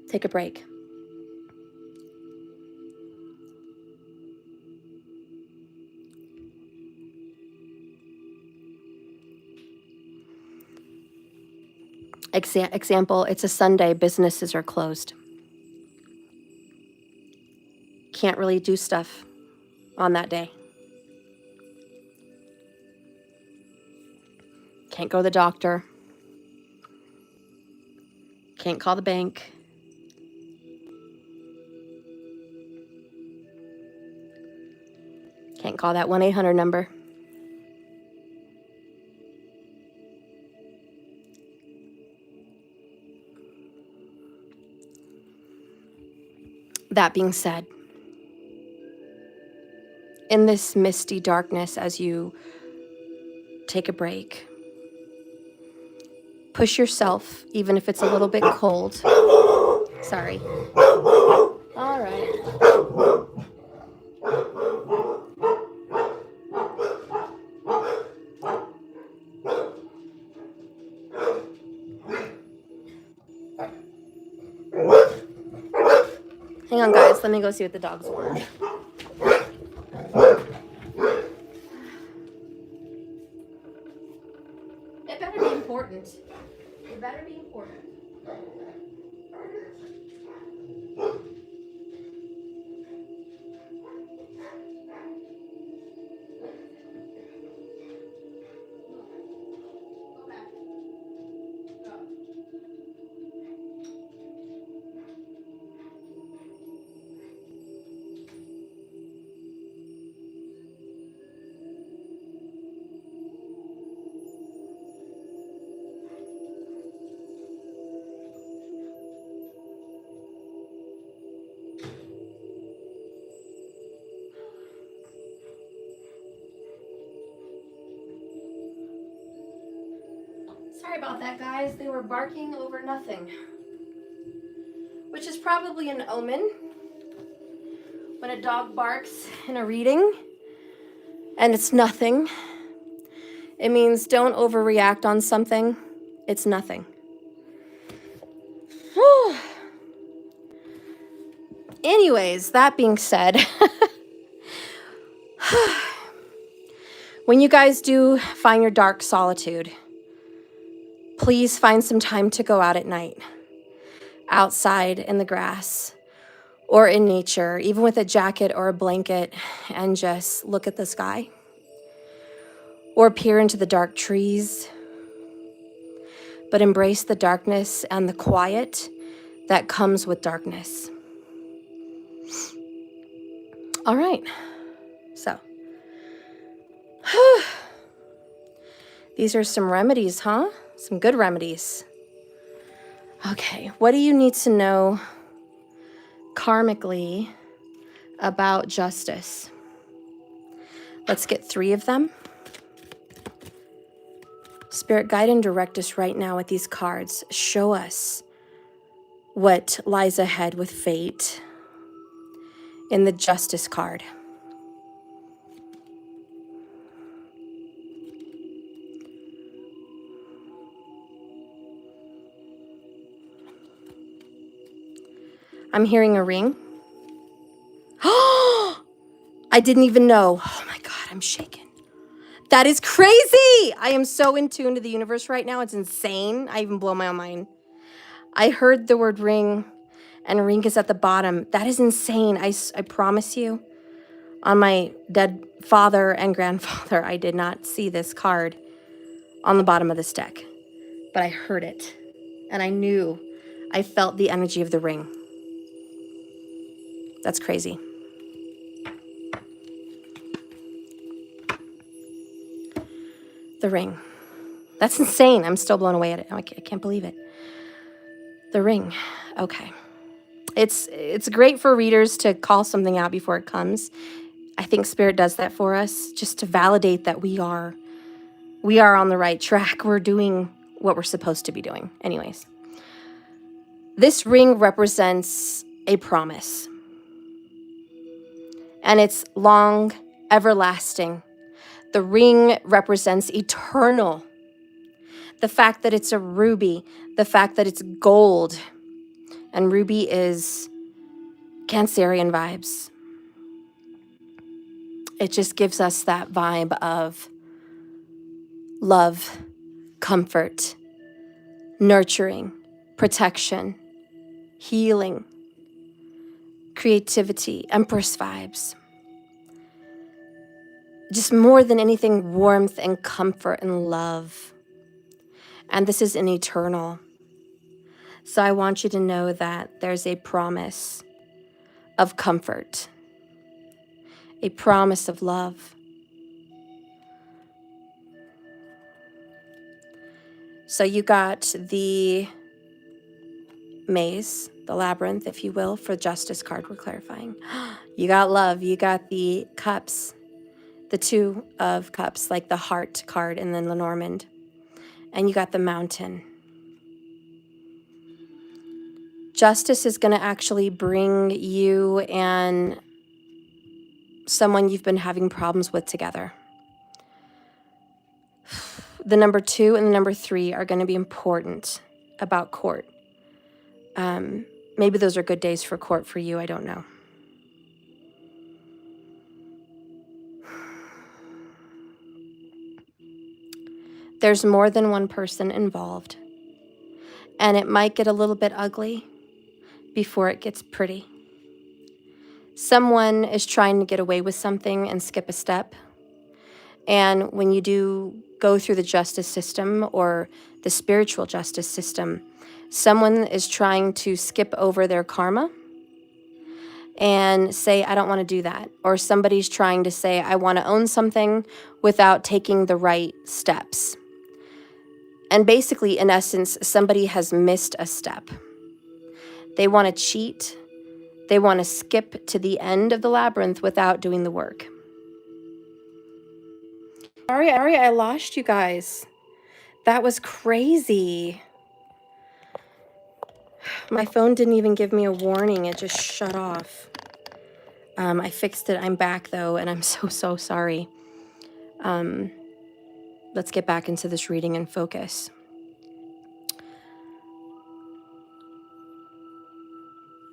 take a break. Example, it's a Sunday, businesses are closed. Can't really do stuff on that day. Can't go to the doctor. Can't call the bank. Can't call that 1-800 number. That being said, in this misty darkness, as you take a break, push yourself, even if it's a little bit cold. Sorry. All right. Hang on, guys. Let me go see what the dogs want. It better be important. It better be important. Sorry about that, guys. They were barking over nothing. Which is probably an omen. When a dog barks in a reading and it's nothing, it means don't overreact on something. It's nothing. Anyways, that being said, when you guys do find your dark solitude, please find some time to go out at night, outside in the grass or in nature, even with a jacket or a blanket, and just look at the sky or peer into the dark trees, but embrace the darkness and the quiet that comes with darkness. All right, so these are some remedies, huh? Some good remedies. Okay, what do you need to know karmically about justice? Let's get 3 of them. Spirit, guide and direct us right now with these cards. Show us what lies ahead with fate in the Justice card. I'm hearing a ring. I didn't even know. Oh my God, I'm shaking. That is crazy. I am so in tune to the universe right now. It's insane. I even blow my own mind. I heard the word ring, and ring is at the bottom. That is insane. I promise you, on my dead father and grandfather, I did not see this card on the bottom of this deck, but I heard it, and I knew, I felt the energy of the ring. That's crazy. The ring. That's insane. I'm still blown away at it. I can't believe it. The ring. Okay. It's great for readers to call something out before it comes. I think Spirit does that for us, just to validate that we are on the right track. We're doing what we're supposed to be doing. Anyways, this ring represents a promise, and it's long, everlasting. The ring represents eternal. The fact that it's a ruby, the fact that it's gold, and ruby is Cancerian vibes. It just gives us that vibe of love, comfort, nurturing, protection, healing, creativity, Empress vibes. Just more than anything, warmth and comfort and love. And this is an eternal. So I want you to know that there's a promise of comfort, a promise of love. So you got the maze, the labyrinth, if you will, for justice card we're clarifying. You got love, you got the cups, the 2 of cups, like the heart card and then Lenormand. And you got the mountain. Justice is going to actually bring you and someone you've been having problems with together. The number 2 and the number 3 are going to be important about court. Maybe those are good days for court for you. I don't know. There's more than one person involved, and it might get a little bit ugly before it gets pretty. Someone is trying to get away with something and skip a step. And when you do go through the justice system or the spiritual justice system, someone is trying to skip over their karma and say, I don't want to do that. Or somebody's trying to say, I want to own something without taking the right steps. And basically, in essence, somebody has missed a step. They want to cheat. They want to skip to the end of the labyrinth without doing the work. Sorry, I lost you guys. That was crazy. My phone didn't even give me a warning. It just shut off. I fixed it. I'm back, though, and I'm so sorry. Let's get back into this reading and focus.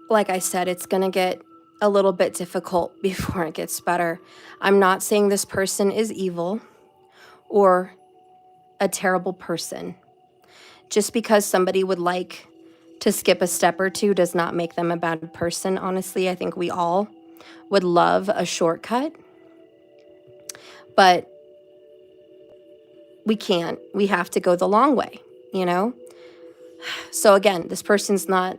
Like I said, it's going to get a little bit difficult before it gets better. I'm not saying this person is evil or a terrible person. Just because somebody would like to skip a step or two does not make them a bad person. Honestly, I think we all would love a shortcut, but we can't. We have to go the long way, you know? So again, this person's not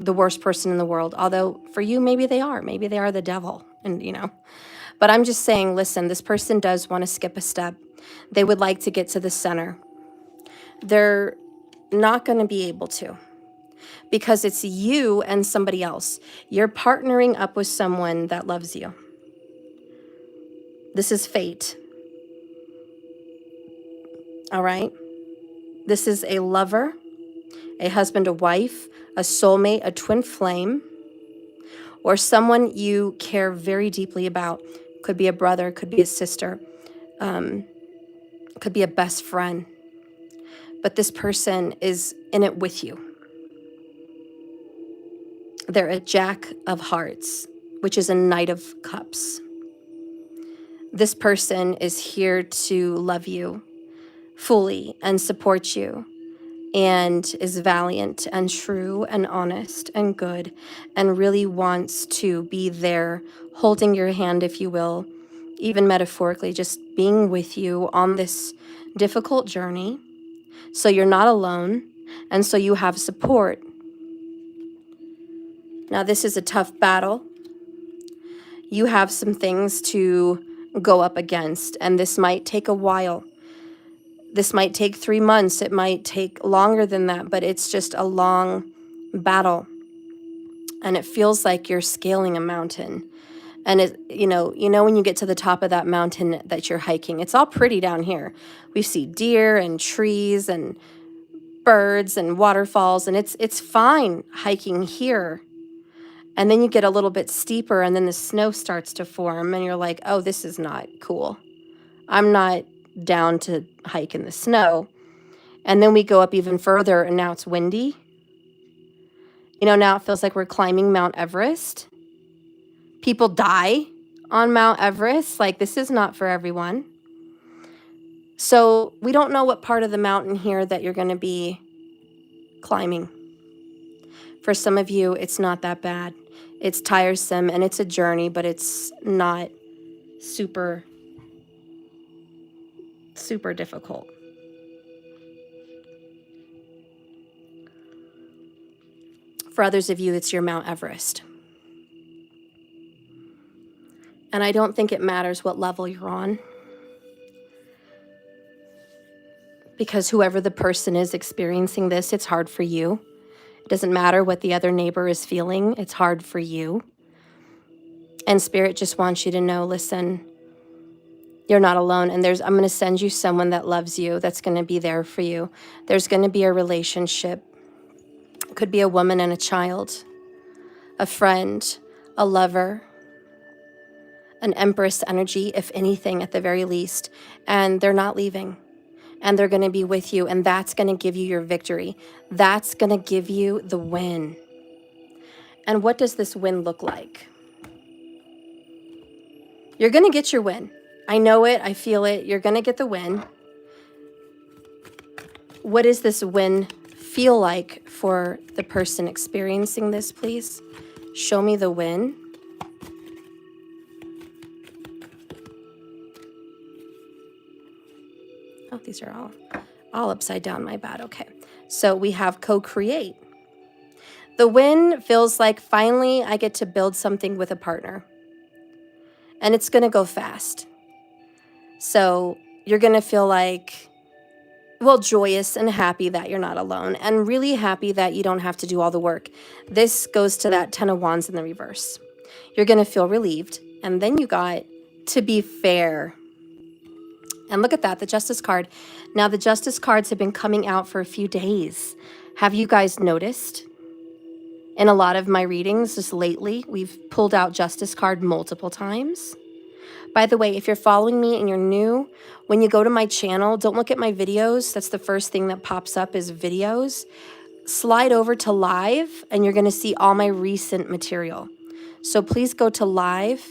the worst person in the world, although for you, maybe they are. Maybe they are the devil, and you know. But I'm just saying, listen, this person does want to skip a step. They would like to get to the center. They're not going to be able to, because it's you and somebody else. You're partnering up with someone that loves you. This is fate. All right? This is a lover, a husband, a wife, a soulmate, a twin flame, or someone you care very deeply about. Could be a brother, could be a sister, could be a best friend. But this person is in it with you. They're a Jack of Hearts, which is a Knight of Cups. This person is here to love you fully and support you, and is valiant and true and honest and good, and really wants to be there holding your hand, if you will, even metaphorically, just being with you on this difficult journey, so you're not alone, and so you have support. Now, this is a tough battle. You have some things to go up against, and this might take a while. This might take 3 months. It might take longer than that, but it's just a long battle. And it feels like you're scaling a mountain. And when you get to the top of that mountain that you're hiking, it's all pretty down here. We see deer and trees and birds and waterfalls, and it's fine hiking here. And then you get a little bit steeper, and then the snow starts to form, and you're like, oh, this is not cool. I'm not down to hike in the snow. And then we go up even further, and now it's windy. Now it feels like we're climbing Mount Everest. People die on Mount Everest. Like, this is not for everyone. So we don't know what part of the mountain here that you're going to be climbing. For some of you, it's not that bad. It's tiresome and it's a journey, but it's not super, super difficult. For others of you, it's your Mount Everest. And I don't think it matters what level you're on, because whoever the person is experiencing this, it's hard for you. It doesn't matter what the other neighbor is feeling. It's hard for you. And Spirit just wants you to know, listen, you're not alone. And I'm going to send you someone that loves you, that's going to be there for you. There's going to be a relationship. It could be a woman and a child, a friend, a lover, an Empress energy, if anything, at the very least. And they're not leaving. And they're going to be with you, and that's going to give you your victory. That's going to give you the win. And what does this win look like? You're going to get your win. I know it. I feel it. You're going to get the win. What does this win feel like for the person experiencing this, please? Show me the win. Oh, these are all upside down. My bad. Okay. So we have co-create. The win feels like finally I get to build something with a partner. And it's going to go fast. So you're going to feel like, joyous and happy that you're not alone, and really happy that you don't have to do all the work. This goes to that 10 of Wands in the reverse. You're going to feel relieved. And then you got to be fair. And look at that, the Justice card. Now, the Justice cards have been coming out for a few days. Have you guys noticed? In a lot of my readings just lately, we've pulled out Justice card multiple times. By the way, if you're following me and you're new, when you go to my channel, don't look at my videos. That's the first thing that pops up is videos. Slide over to live, and you're going to see all my recent material. So please go to live.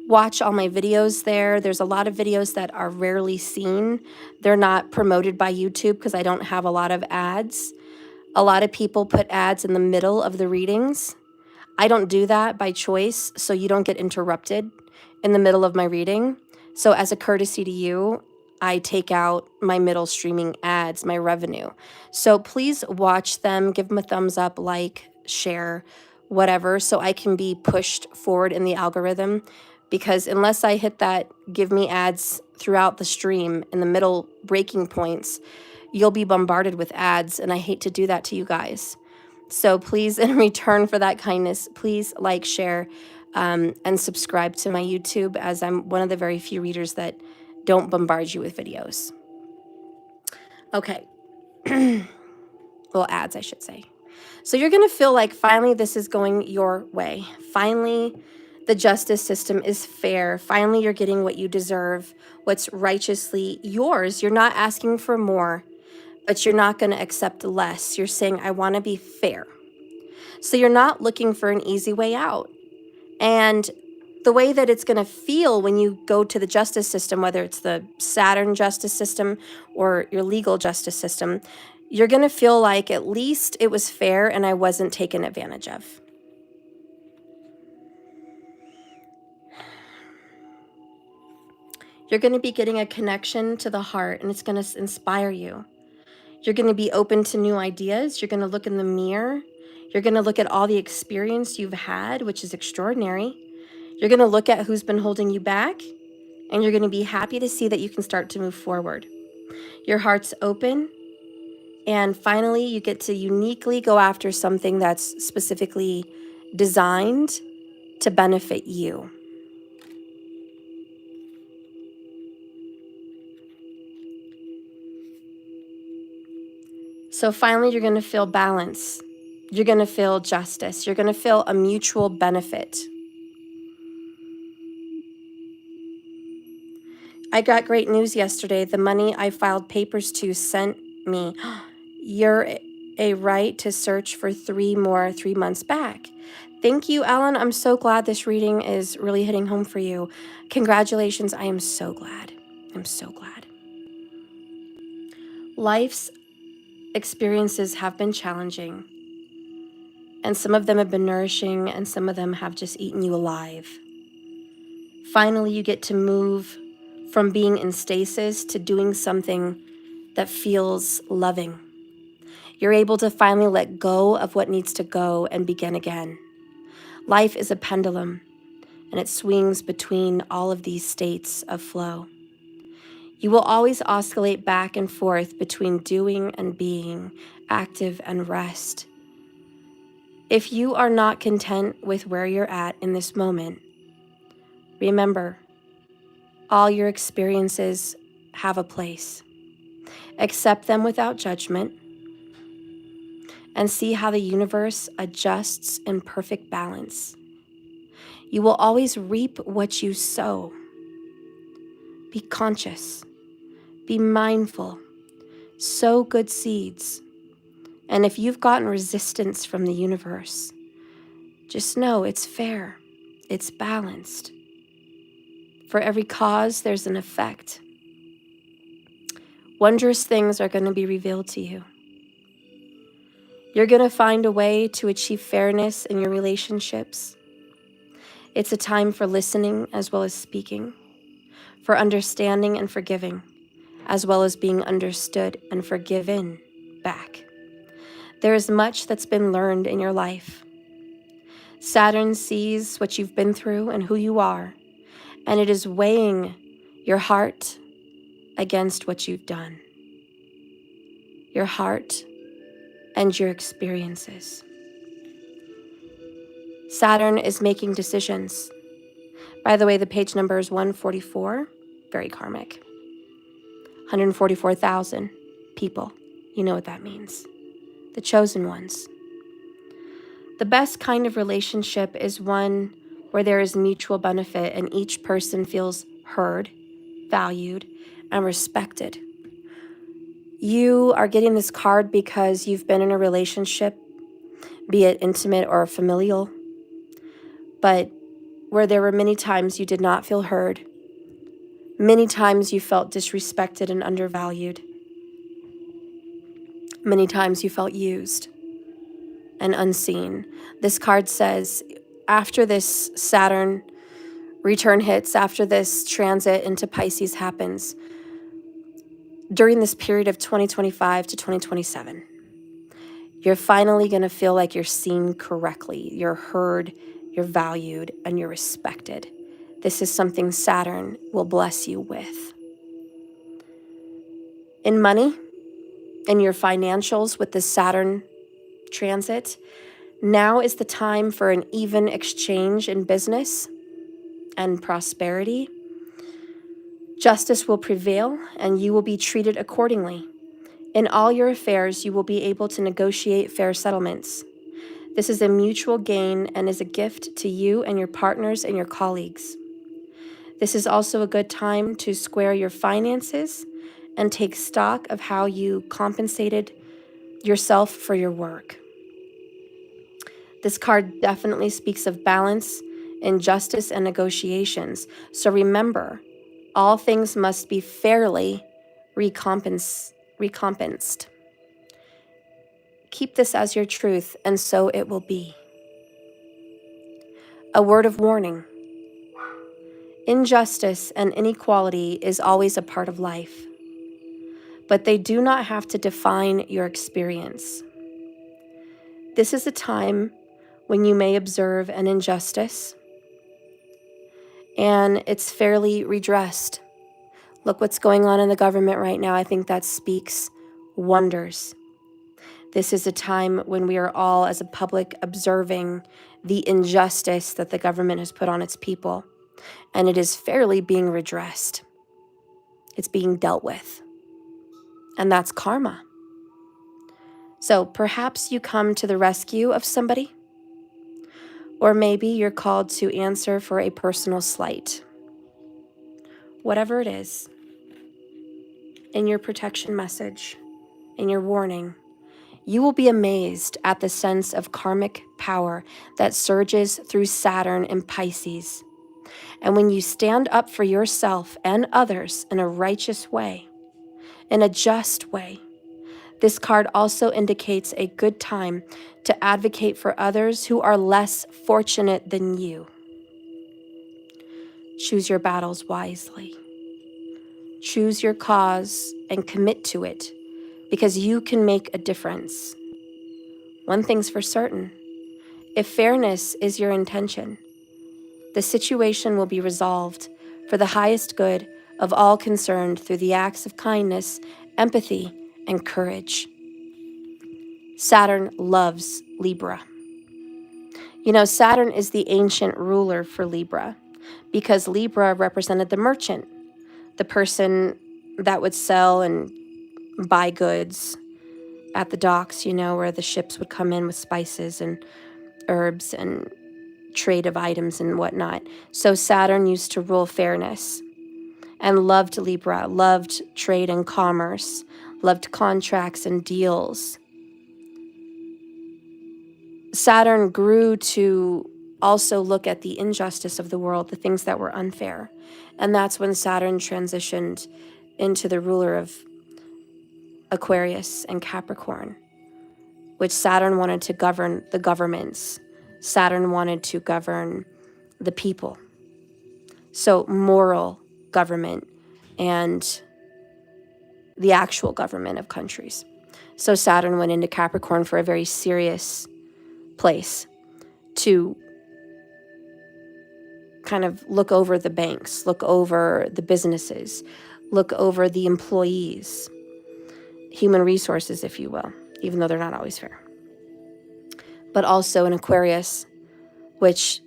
Watch all my videos there. There's a lot of videos that are rarely seen. They're not promoted by YouTube because I don't have a lot of ads. A lot of people put ads in the middle of the readings. I don't do that by choice, so you don't get interrupted in the middle of my reading. So as a courtesy to you, I take out my middle streaming ads, my revenue. So please watch them, give them a thumbs up, like, share, whatever, so I can be pushed forward in the algorithm. Because unless I hit that give me ads throughout the stream in the middle breaking points, you'll be bombarded with ads, and I hate to do that to you guys. So please, in return for that kindness, please like, share, and subscribe to my YouTube, as I'm one of the very few readers that don't bombard you with videos. Okay. Well, ads, I should say. So you're going to feel like finally this is going your way. Finally, the justice system is fair. Finally, you're getting what you deserve, what's righteously yours. You're not asking for more, but you're not going to accept less. You're saying, I want to be fair. So you're not looking for an easy way out. And the way that it's going to feel when you go to the justice system, whether it's the Saturn justice system or your legal justice system, you're going to feel like at least it was fair and I wasn't taken advantage of. You're going to be getting a connection to the heart, and it's going to inspire you. You're going to be open to new ideas. You're going to look in the mirror. You're going to look at all the experience you've had, which is extraordinary. You're going to look at who's been holding you back, and you're going to be happy to see that you can start to move forward. Your heart's open, and finally, you get to uniquely go after something that's specifically designed to benefit you. So finally, you're going to feel balance. You're going to feel justice. You're going to feel a mutual benefit. I got great news yesterday. The money I filed papers to sent me. You're a right to search for 3 months back. Thank you, Ellen. I'm so glad this reading is really hitting home for you. Congratulations. I am so glad. I'm so glad. Life's experiences have been challenging, and some of them have been nourishing, and some of them have just eaten you alive. Finally, you get to move from being in stasis to doing something that feels loving. You're able to finally let go of what needs to go and begin again. Life is a pendulum, and it swings between all of these states of flow. You will always oscillate back and forth between doing and being, active and rest. If you are not content with where you're at in this moment, remember, all your experiences have a place. Accept them without judgment and see how the universe adjusts in perfect balance. You will always reap what you sow. Be conscious, be mindful, sow good seeds. And if you've gotten resistance from the universe, just know it's fair, it's balanced. For every cause, there's an effect. Wondrous things are going to be revealed to you. You're going to find a way to achieve fairness in your relationships. It's a time for listening as well as speaking, for understanding and forgiving, as well as being understood and forgiven back. There is much that's been learned in your life. Saturn sees what you've been through and who you are, and it is weighing your heart against what you've done. Your heart and your experiences. Saturn is making decisions. By the way, the page number is 144, very karmic. 144,000 people. You know what that means. The chosen ones. The best kind of relationship is one where there is mutual benefit and each person feels heard, valued, and respected. You are getting this card because you've been in a relationship, be it intimate or familial, but where there were many times you did not feel heard, many times you felt disrespected and undervalued, many times you felt used and unseen. This card says, after this Saturn return hits, after this transit into Pisces happens, during this period of 2025 to 2027, you're finally going to feel like you're seen correctly, you're heard, you're valued, and you're respected. This is something Saturn will bless you with. In money, in your financials with the Saturn transit, now is the time for an even exchange in business and prosperity. Justice will prevail and you will be treated accordingly. In all your affairs, you will be able to negotiate fair settlements. This is a mutual gain and is a gift to you and your partners and your colleagues. This is also a good time to square your finances and take stock of how you compensated yourself for your work. This card definitely speaks of balance, injustice, and negotiations. So remember, all things must be fairly recompensed. Keep this as your truth, and so it will be. A word of warning. Injustice and inequality is always a part of life, but they do not have to define your experience. This is a time when you may observe an injustice, and it's fairly redressed. Look what's going on in the government right now. I think that speaks wonders. This is a time when we are all, as a public, observing the injustice that the government has put on its people, and it is fairly being redressed. It's being dealt with, and that's karma. So perhaps you come to the rescue of somebody, or maybe you're called to answer for a personal slight. Whatever it is, in your protection message, in your warning, you will be amazed at the sense of karmic power that surges through Saturn in Pisces. And when you stand up for yourself and others in a righteous way, in a just way, this card also indicates a good time to advocate for others who are less fortunate than you. Choose your battles wisely. Choose your cause and commit to it, because you can make a difference. One thing's for certain. If fairness is your intention, the situation will be resolved for the highest good of all concerned through the acts of kindness, empathy, and courage. Saturn loves Libra. You know, Saturn is the ancient ruler for Libra because Libra represented the merchant, the person that would sell and buy goods at the docks, you know, where the ships would come in with spices and herbs and trade of items and whatnot. So Saturn used to rule fairness and loved Libra, loved trade and commerce, loved contracts and deals. Saturn grew to also look at the injustice of the world, the things that were unfair. And that's when Saturn transitioned into the ruler of Aquarius and Capricorn, which Saturn wanted to govern the governments. Saturn wanted to govern the people. So moral government and the actual government of countries. So Saturn went into Capricorn for a very serious place to kind of look over the banks, look over the businesses, look over the employees, human resources, if you will, even though they're not always fair. But also in Aquarius, which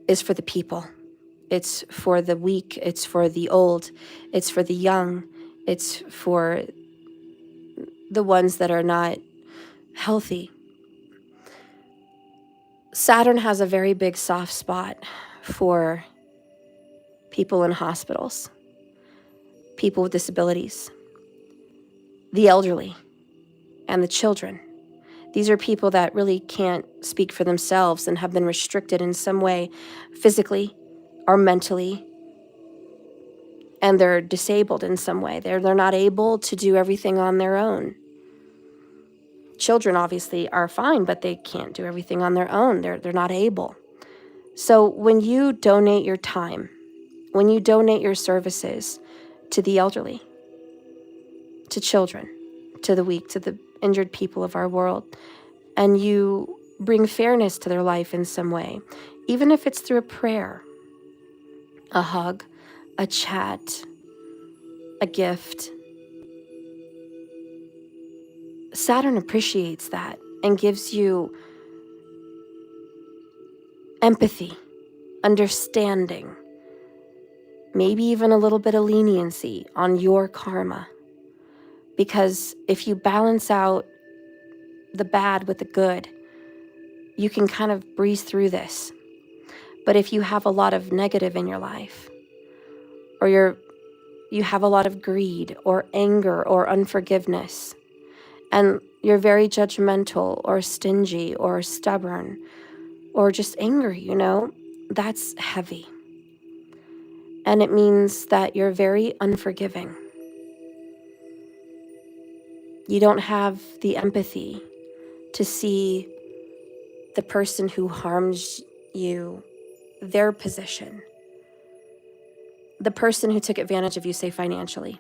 is for the people. It's for the weak, it's for the old, it's for the young, it's for the ones that are not healthy. Saturn has a very big soft spot for people in hospitals, people with disabilities, the elderly, and the children. These are people that really can't speak for themselves and have been restricted in some way, physically or mentally, and they're disabled in some way. They're not able to do everything on their own. Children obviously are fine, but they can't do everything on their own. They're not able. So when you donate your time, when you donate your services to the elderly, to children, to the weak, to the injured people of our world, and you bring fairness to their life in some way, even if it's through a prayer, a hug, a chat, a gift, Saturn appreciates that and gives you empathy, understanding, maybe even a little bit of leniency on your karma. Because if you balance out the bad with the good, you can kind of breeze through this. But if you have a lot of negative in your life, or you have a lot of greed or anger or unforgiveness, and you're very judgmental or stingy or stubborn, or just angry, you know, that's heavy. And it means that you're very unforgiving. You don't have the empathy to see the person who harms you, their position, the person who took advantage of you, say financially.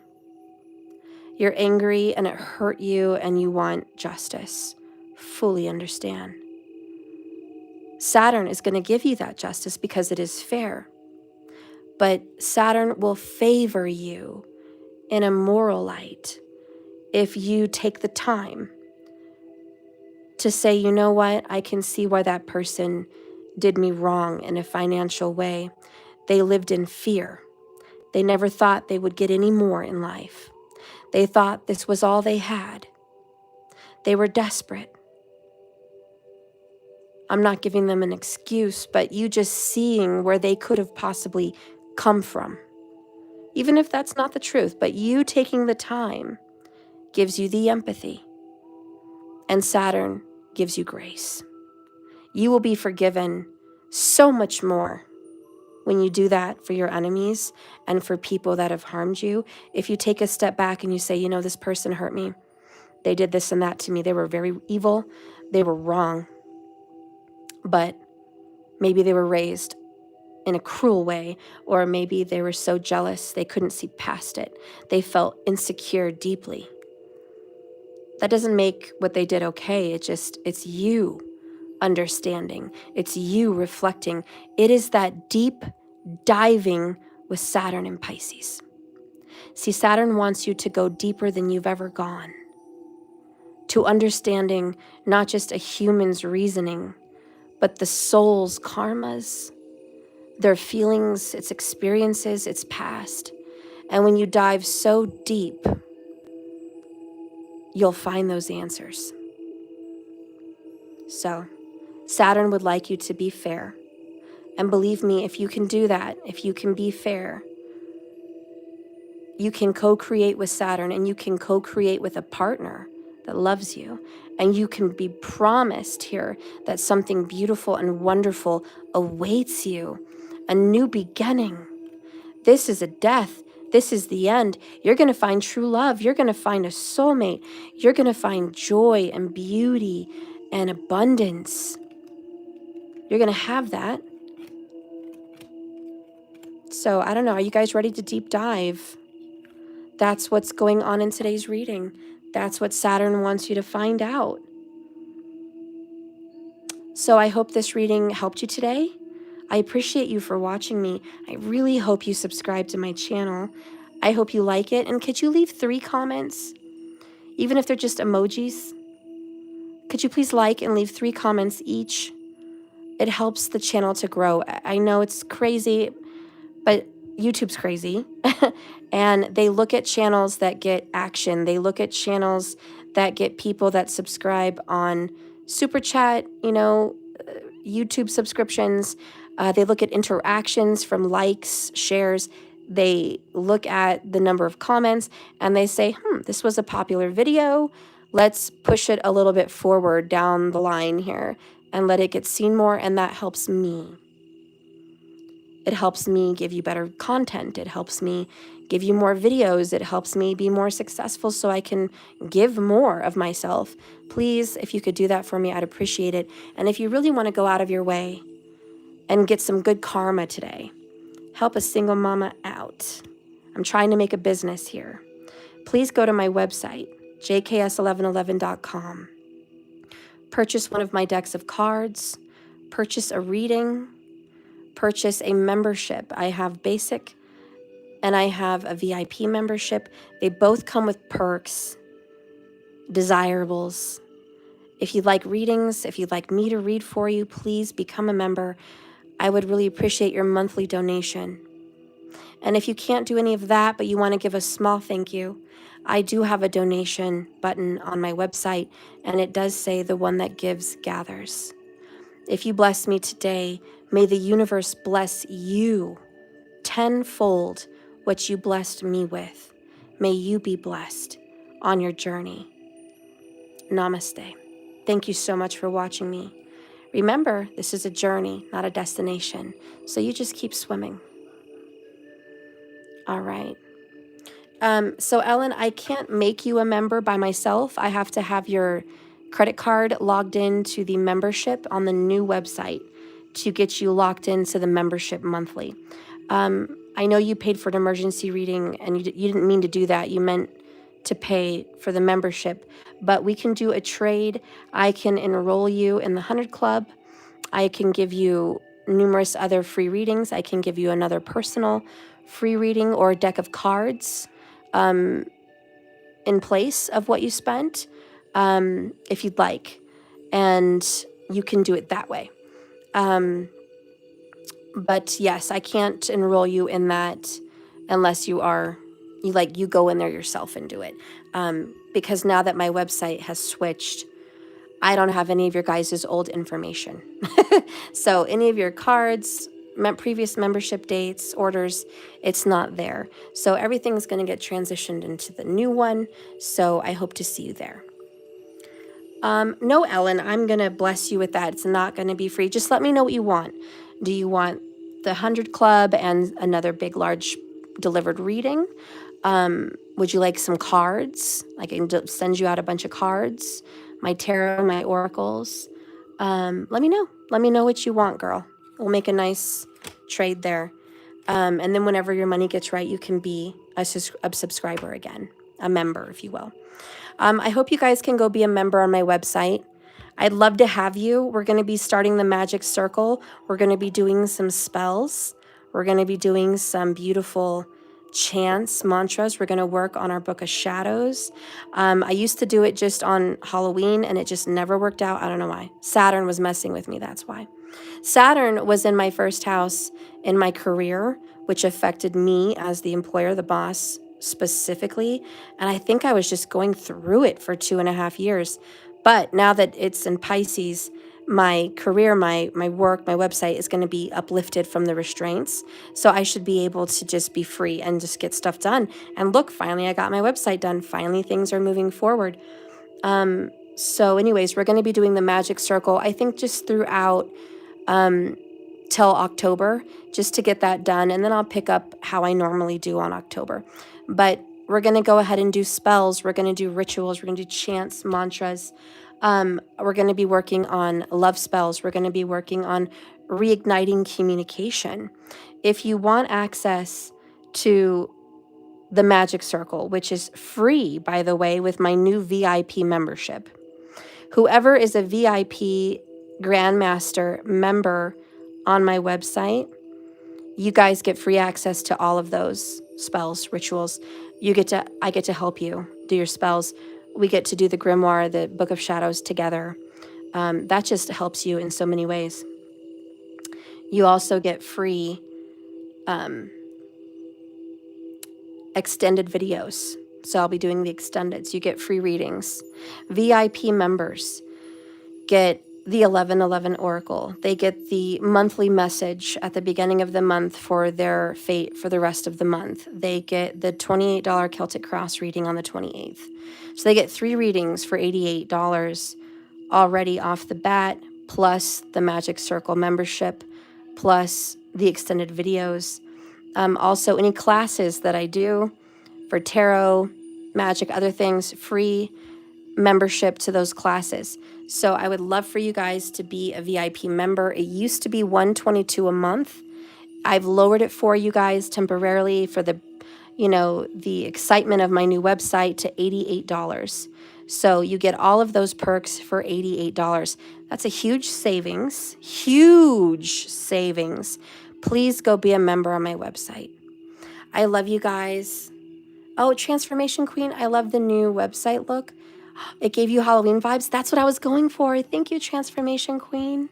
You're angry and it hurt you and you want justice. Fully understand. Saturn is going to give you that justice because it is fair. But Saturn will favor you in a moral light if you take the time to say, you know what, I can see why that person did me wrong in a financial way. They lived in fear. They never thought they would get any more in life. They thought this was all they had. They were desperate. I'm not giving them an excuse, but you just seeing where they could have possibly come from. Even if that's not the truth, but you taking the time gives you the empathy. And Saturn gives you grace. You will be forgiven so much more when you do that for your enemies and for people that have harmed you. If you take a step back and you say, you know, this person hurt me. They did this and that to me. They were very evil. They were wrong. But maybe they were raised in a cruel way, or maybe they were so jealous they couldn't see past it. They felt insecure deeply. That doesn't make what they did okay. It's you understanding. It's you reflecting. It is that deep diving with Saturn in Pisces. See, Saturn wants you to go deeper than you've ever gone, to understanding not just a human's reasoning, but the soul's karmas, their feelings, its experiences, its past. And when you dive so deep, you'll find those answers. So, Saturn would like you to be fair. And believe me, if you can do that, if you can be fair, you can co-create with Saturn and you can co-create with a partner that loves you. And you can be promised here that something beautiful and wonderful awaits you, a new beginning. This is a death. This is the end. You're going to find true love. You're going to find a soulmate. You're going to find joy and beauty and abundance. You're going to have that. So I don't know. Are you guys ready to deep dive? That's what's going on in today's reading. That's what Saturn wants you to find out. So I hope this reading helped you today. I appreciate you for watching me. I really hope you subscribe to my channel. I hope you like it. And could you leave 3 comments? Even if they're just emojis? Could you please like and leave 3 comments each? It helps the channel to grow. I know it's crazy, but YouTube's crazy. And they look at channels that get action. They look at channels that get people that subscribe on Super Chat, you know, YouTube subscriptions. They look at interactions from likes, shares. They look at the number of comments and they say, this was a popular video. Let's push it a little bit forward down the line here and let it get seen more. And that helps me. It helps me give you better content. It helps me give you more videos. It helps me be more successful so I can give more of myself. Please, if you could do that for me, I'd appreciate it. And if you really want to go out of your way and get some good karma today, help a single mama out. I'm trying to make a business here. Please go to my website, jks1111.com. Purchase one of my decks of cards. Purchase a reading. Purchase a membership. I have basic and I have a VIP membership. They both come with perks, desirables. If you'd like readings, if you'd like me to read for you, please become a member. I would really appreciate your monthly donation. And if you can't do any of that, but you want to give a small thank you, I do have a donation button on my website, and it does say the one that gives gathers. If you bless me today, may the universe bless you tenfold what you blessed me with. May you be blessed on your journey. Namaste. Thank you so much for watching me. Remember, this is a journey, not a destination. So you just keep swimming. All right. So Ellen, I can't make you a member by myself. I have to have your credit card logged into the membership on the new website to get you locked into the membership monthly. I know you paid for an emergency reading and you didn't mean to do that. You meant to pay for the membership, but we can do a trade. I can enroll you in the 100 Club. I can give you numerous other free readings. I can give you another personal free reading or a deck of cards in place of what you spent, if you'd like. And you can do it that way. But yes, I can't enroll you in that unless you go in there yourself and do it. Because now that my website has switched, I don't have any of your guys' old information. So any of your cards, previous membership dates, orders, it's not there. So everything's going to get transitioned into the new one. So I hope to see you there. No, Ellen, I'm going to bless you with that. It's not going to be free. Just let me know what you want. Do you want the 100 Club and another big, large delivered reading? Would you like some cards? I can send you out a bunch of cards, my tarot, my oracles. Let me know. Let me know what you want, girl. We'll make a nice trade there. And then whenever your money gets right, you can be a subscriber again, a member, if you will. I hope you guys can go be a member on my website. I'd love to have you. We're going to be starting the magic circle. We're going to be doing some spells. We're going to be doing some beautiful chants, mantras. We're going to work on our Book of Shadows. I used to do it just on Halloween and it just never worked out. I don't know why. Saturn was messing with me. That's why. Saturn was in my first house in my career, which affected me as the employer, the boss specifically. And I think I was just going through it for 2.5 years. But now that it's in Pisces, my career, my work, my website is going to be uplifted from the restraints. So I should be able to just be free and just get stuff done. And look, finally, I got my website done. Finally, things are moving forward. So anyways, we're going to be doing the magic circle, I think just throughout till October, just to get that done. And then I'll pick up how I normally do on October. But we're going to go ahead and do spells. We're going to do rituals. We're going to do chants, mantras. We're going to be working on love spells. We're going to be working on reigniting communication. If you want access to the Magic Circle, which is free, by the way, with my new VIP membership, whoever is a VIP Grandmaster member on my website, you guys get free access to all of those spells, rituals. I get to help you do your spells. We get to do the grimoire, the Book of Shadows together. That just helps you in so many ways. You also get free extended videos. So I'll be doing the extended. So you get free readings. VIP members get the 1111 Oracle. They get the monthly message at the beginning of the month for their fate for the rest of the month. They get the $28 Celtic Cross reading on the 28th. So they get 3 readings for $88 already off the bat, plus the Magic Circle membership, plus the extended videos. Also, any classes that I do for tarot, magic, other things, free membership to those classes. So I would love for you guys to be a VIP member. It used to be $122 a month. I've lowered it for you guys temporarily for the excitement of my new website to $88. So you get all of those perks for $88. That's a huge savings, huge savings. Please go be a member on my website. I love you guys. Oh, Transformation Queen, I love the new website look. It gave you Halloween vibes. That's what I was going for. Thank you, Transformation Queen.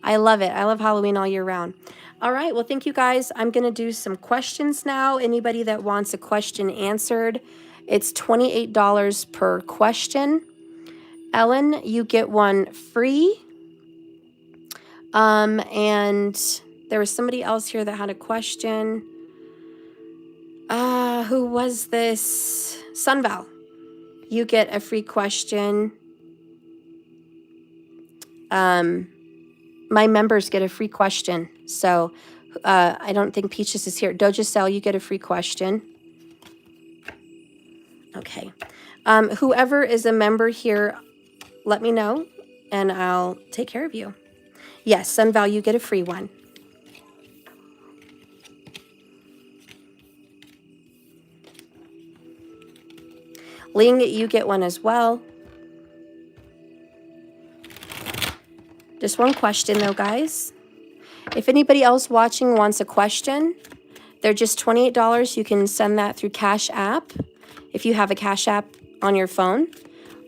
I love it. I love Halloween all year round. All right. Well, thank you, guys. I'm going to do some questions now. Anybody that wants a question answered, it's $28 per question. Ellen, you get one free. And there was somebody else here that had a question. Who was this? Sunval. You get a free question. my members get a free question. So I don't think Peaches is here. Dojacel, you get a free question. Okay. Whoever is a member here, let me know, and I'll take care of you. Yes, Sunval, you get a free one. Ling, you get one as well. Just one question though, guys. If anybody else watching wants a question, they're just $28. You can send that through Cash App if you have a Cash App on your phone.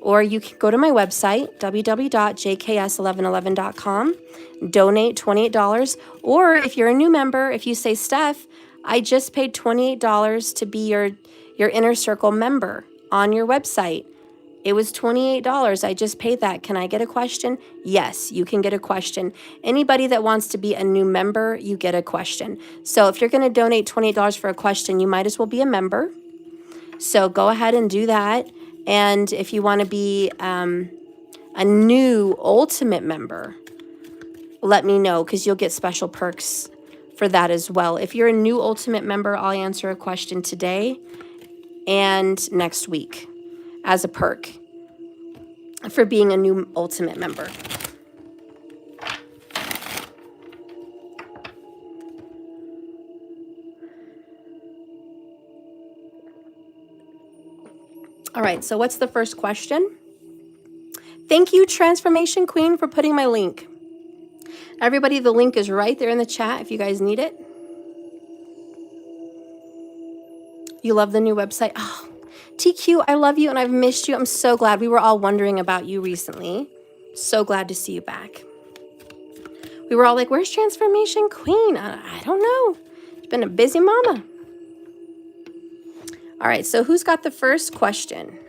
Or you can go to my website, www.jks1111.com, donate $28. Or if you're a new member, if you say, Steph, I just paid $28 to be your Inner Circle member on your website. It was $28. I just paid that. Can I get a question? Yes, you can get a question. Anybody that wants to be a new member, you get a question. So if you're going to donate $28 for a question, you might as well be a member. So go ahead and do that. And if you want to be a new ultimate member, let me know, because you'll get special perks for that as well. If you're a new ultimate member, I'll answer a question today and next week as a perk for being a new ultimate member. All right, so what's the first question? Thank you, Transformation Queen, for putting my link. Everybody, the link is right there in the chat if you guys need it. You love the new website? Oh, TQ, I love you and I've missed you. I'm so glad. We were all wondering about you recently. So glad to see you back. We were all like, where's Transformation Queen? I don't know. It's been a busy mama. All right, so who's got the first question?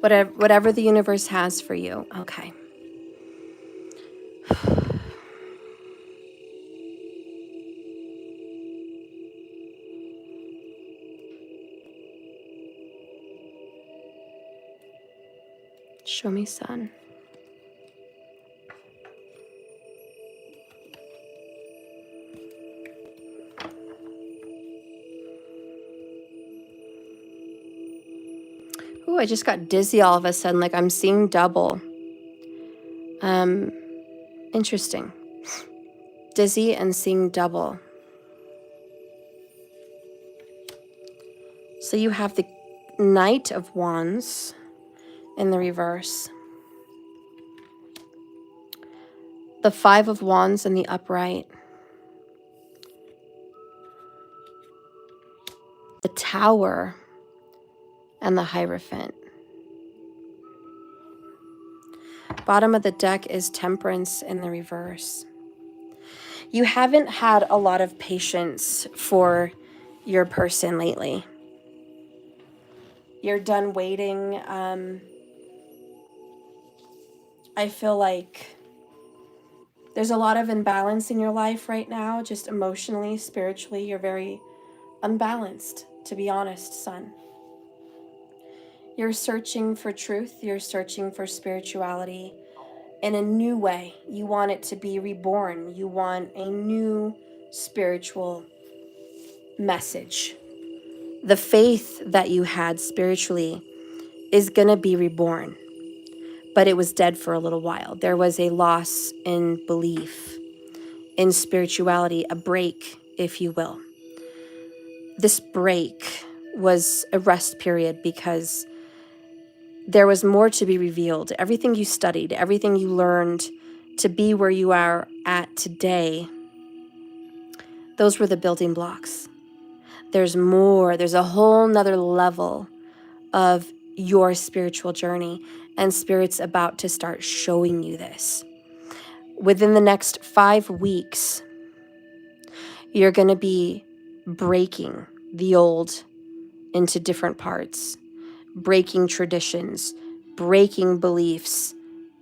Whatever the universe has for you. Okay. Show me, sun. Ooh, I just got dizzy all of a sudden, like I'm seeing double. Interesting. Dizzy and seeing double. So you have the Knight of Wands in the reverse. The Five of Wands in the upright. The Tower and the Hierophant. Bottom of the deck is Temperance in the reverse. You haven't had a lot of patience for your person lately. You're done waiting. I feel like there's a lot of imbalance in your life right now, just emotionally, spiritually. You're very unbalanced, to be honest, son. You're searching for truth. You're searching for spirituality in a new way. You want it to be reborn. You want a new spiritual message. The faith that you had spiritually is going to be reborn, but it was dead for a little while. There was a loss in belief, in spirituality, a break, if you will. This break was a rest period because there was more to be revealed. Everything you studied, everything you learned to be where you are at today, those were the building blocks. There's more. There's a whole nother level of your spiritual journey, and Spirit's about to start showing you this. Within the next 5 weeks, you're going to be breaking the old into different parts. Breaking traditions, breaking beliefs,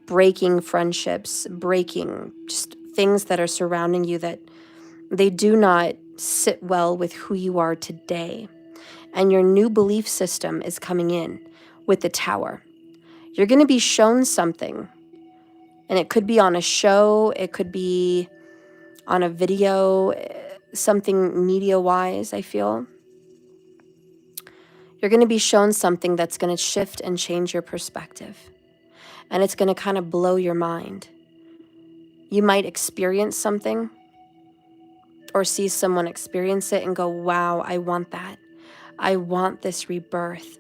breaking friendships, breaking just things that are surrounding you that They do not sit well with who you are today. And your new belief system is coming in with the Tower. You're going to be shown something. And it could be on a show, it could be on a video, something media-wise, I feel. You're going to be shown something that's going to shift and change your perspective. And it's going to kind of blow your mind. You might experience something or see someone experience it and go, wow, I want that. I want this rebirth.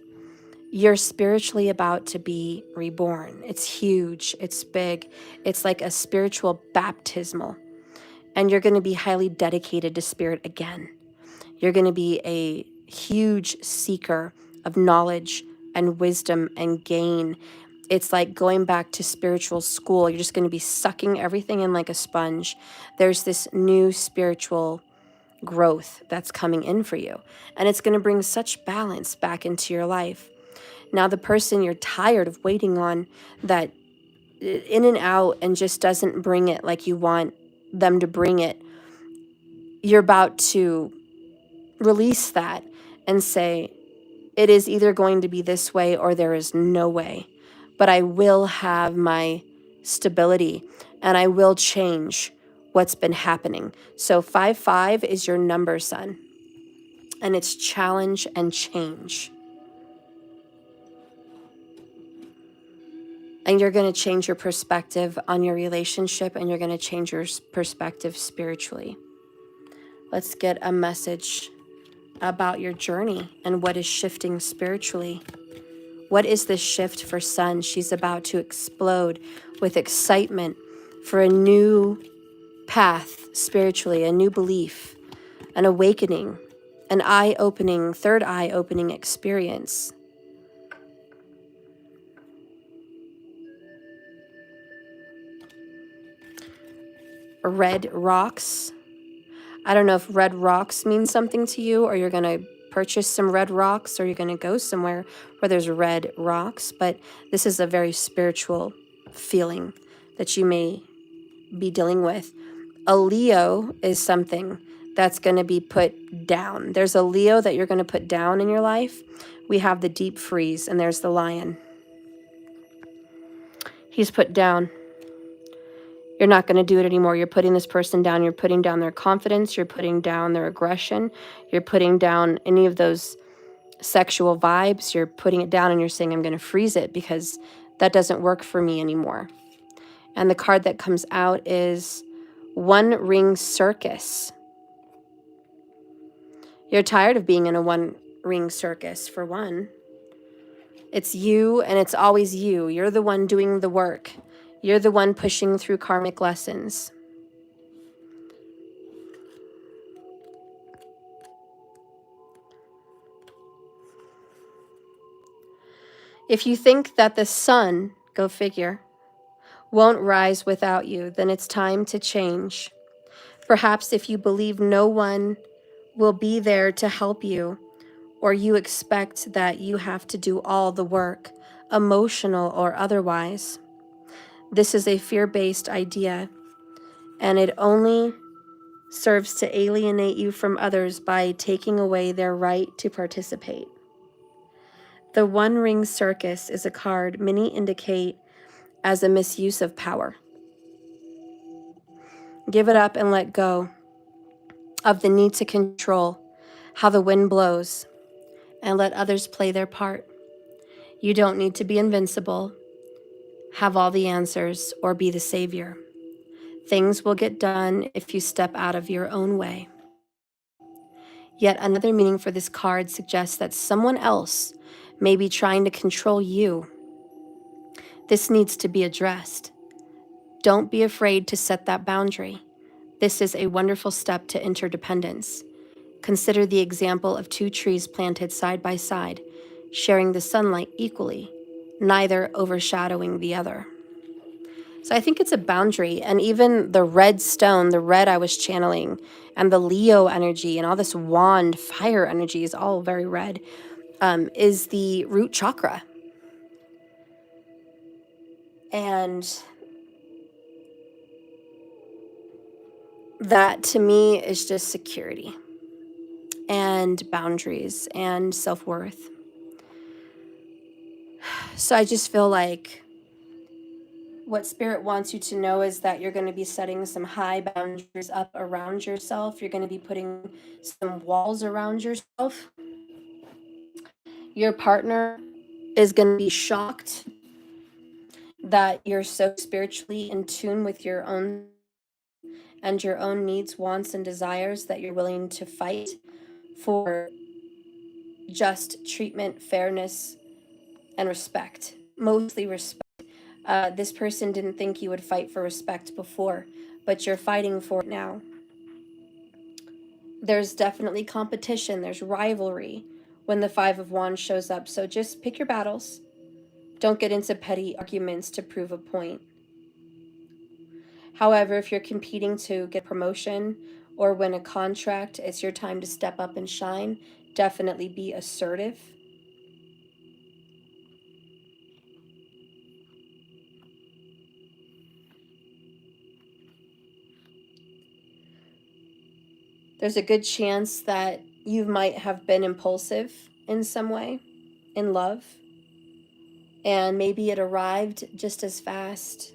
You're spiritually about to be reborn. It's huge. It's big. It's like a spiritual baptismal. And you're going to be highly dedicated to spirit again. You're going to be a huge seeker of knowledge and wisdom and gain. It's like going back to spiritual school. You're just going to be sucking everything in like a sponge. There's this new spiritual growth that's coming in for you. And it's going to bring such balance back into your life. Now, the person you're tired of waiting on, that in and out and just doesn't bring it like you want them to bring it, you're about to release that and say, it is either going to be this way or there is no way. But I will have my stability and I will change what's been happening. So 5-5 is your number, son. And it's challenge and change. And you're going to change your perspective on your relationship, and you're going to change your perspective spiritually. Let's get a message about your journey and what is shifting spiritually. What is this shift for Sun? She's about to explode with excitement for a new path spiritually, a new belief, an awakening, an eye-opening, third eye-opening experience. Red rocks. I don't know if red rocks means something to you, or you're going to purchase some red rocks, or you're going to go somewhere where there's red rocks, but this is a very spiritual feeling that you may be dealing with. A Leo is something that's going to be put down. There's a Leo that you're going to put down in your life. We have the deep freeze, and there's the lion. He's put down. You're not going to do it anymore. You're putting this person down. You're putting down their confidence. You're putting down their aggression. You're putting down any of those sexual vibes. You're putting it down and you're saying, I'm going to freeze it because that doesn't work for me anymore. And the card that comes out is One Ring Circus. You're tired of being in a one ring circus, for one. It's you, and it's always you. You're the one doing the work. You're the one pushing through karmic lessons. If you think that the sun, go figure, won't rise without you, then it's time to change. Perhaps if you believe no one will be there to help you, or you expect that you have to do all the work, emotional or otherwise. This is a fear-based idea, and it only serves to alienate you from others by taking away their right to participate. The One Ring Circus is a card many indicate as a misuse of power. Give it up and let go of the need to control how the wind blows and let others play their part. You don't need to be invincible, have all the answers, or be the savior. Things will get done if you step out of your own way. Yet another meaning for this card suggests that someone else may be trying to control you. This needs to be addressed. Don't be afraid to set that boundary. This is a wonderful step to interdependence. Consider the example of two trees planted side by side, sharing the sunlight equally, neither overshadowing the other. So I think it's a boundary, and even the red stone, the red I was channeling, and the Leo energy, and all this wand fire energy is all very red, is the root chakra. And that to me is just security and boundaries and self-worth. So I just feel like what Spirit wants you to know is that you're going to be setting some high boundaries up around yourself. You're going to be putting some walls around yourself. Your partner is going to be shocked that you're so spiritually in tune with your own and your own needs, wants, and desires that you're willing to fight for just treatment, fairness, and respect. Mostly respect. This person didn't think you would fight for respect before, but you're fighting for it now. There's definitely competition. There's rivalry when the Five of Wands shows up. So just pick your battles. Don't get into petty arguments to prove a point. However, if you're competing to get promotion or win a contract, it's your time to step up and shine. Definitely be assertive. There's a good chance that you might have been impulsive in some way in love, and maybe it arrived just as fast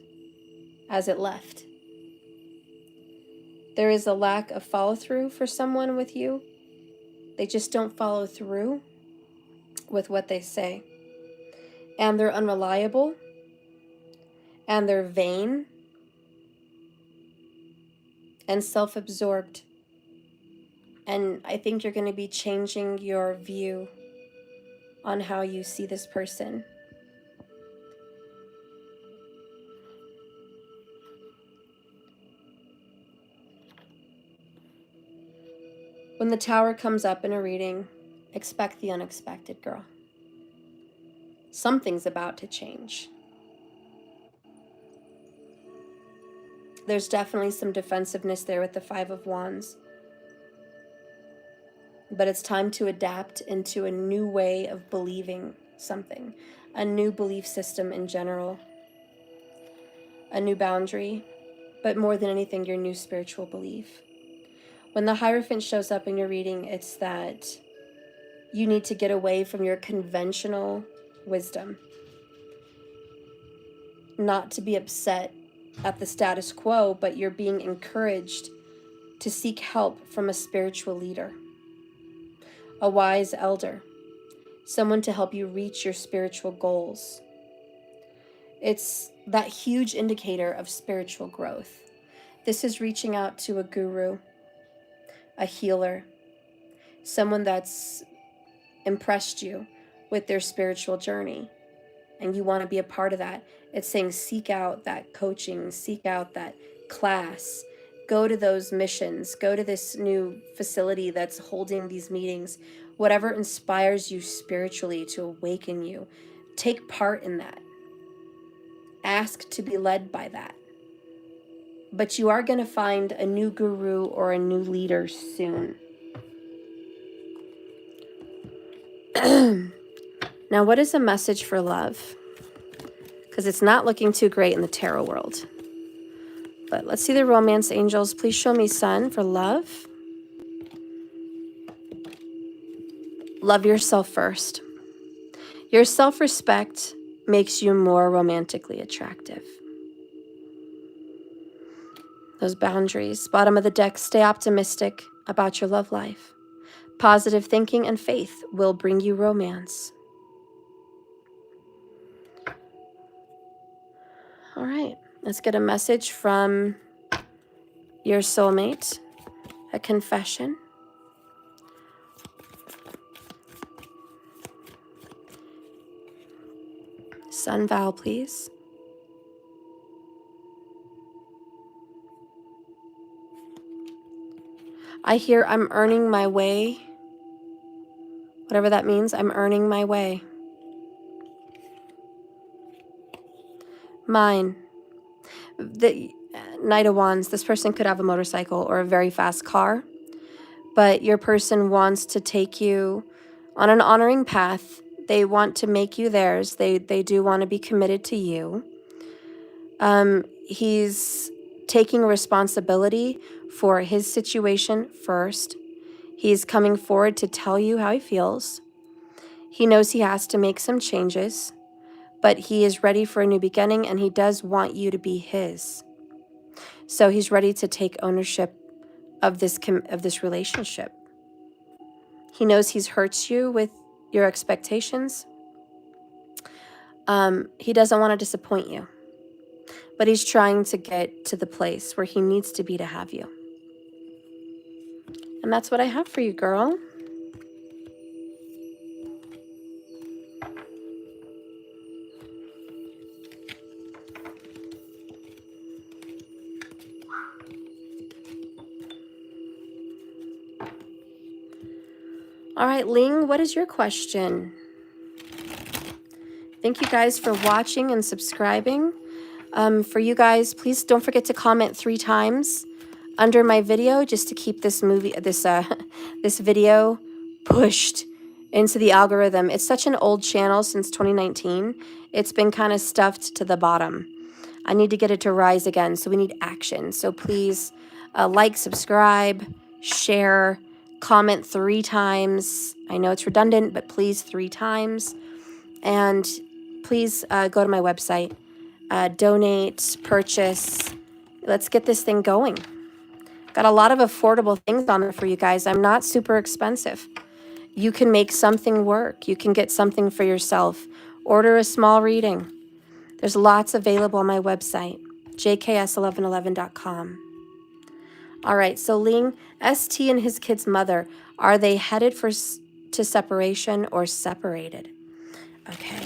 as it left. There is a lack of follow-through for someone with you. They just don't follow through with what they say. And they're unreliable, and they're vain and self-absorbed. And I think you're going to be changing your view on how you see this person. When the Tower comes up in a reading, expect the unexpected, girl. Something's about to change. There's definitely some defensiveness there with the Five of Wands. But it's time to adapt into a new way of believing something, a new belief system in general, a new boundary, but more than anything, your new spiritual belief. When the Hierophant shows up in your reading, it's that you need to get away from your conventional wisdom, not to be upset at the status quo, but you're being encouraged to seek help from a spiritual leader, a wise elder, someone to help you reach your spiritual goals. It's that huge indicator of spiritual growth. This is reaching out to a guru, a healer, someone that's impressed you with their spiritual journey, and you want to be a part of that. It's saying seek out that coaching, seek out that class, go to those missions, go to this new facility that's holding these meetings. Whatever inspires you spiritually to awaken you, take part in that. Ask to be led by that. But you are going to find a new guru or a new leader soon. Now, what is a message for love? Because it's not looking too great in the tarot world. But let's see the romance angels. Please show me, Sun, for love. Love yourself first. Your self-respect makes you more romantically attractive. Those boundaries. Bottom of the deck, stay optimistic about your love life. Positive thinking and faith will bring you romance. All right, let's get a message from your soulmate, a confession. Sun Val, please. I hear I'm earning my way. Whatever that means, I'm earning my way. Mine. The Knight of Wands, this person could have a motorcycle or a very fast car, but your person wants to take you on an honoring path. They want to make you theirs. They do want to be committed to you. He's taking responsibility for his situation first. He is coming forward to tell you how he feels. He knows he has to make some changes, but he is ready for a new beginning, and he does want you to be his. So he's ready to take ownership of this relationship. He knows he's hurt you with your expectations. He doesn't want to disappoint you, but he's trying to get to the place where he needs to be to have you. And that's what I have for you, girl. All right, Ling, what is your question? Thank you guys for watching and subscribing. For you guys, please don't forget to comment 3 times under my video just to keep this this video pushed into the algorithm. It's such an old channel since 2019. It's been kind of stuffed to the bottom. I need to get it to rise again, so we need action. So please like, subscribe, share, comment 3 times. I know it's redundant, but please 3 times. And please go to my website, donate, purchase. Let's get this thing going. Got a lot of affordable things on there for you guys. I'm not super expensive. You can make something work. You can get something for yourself. Order a small reading. There's lots available on my website, jks1111.com. All right, so Ling, ST and his kid's mother, are they headed to separation or separated? Okay.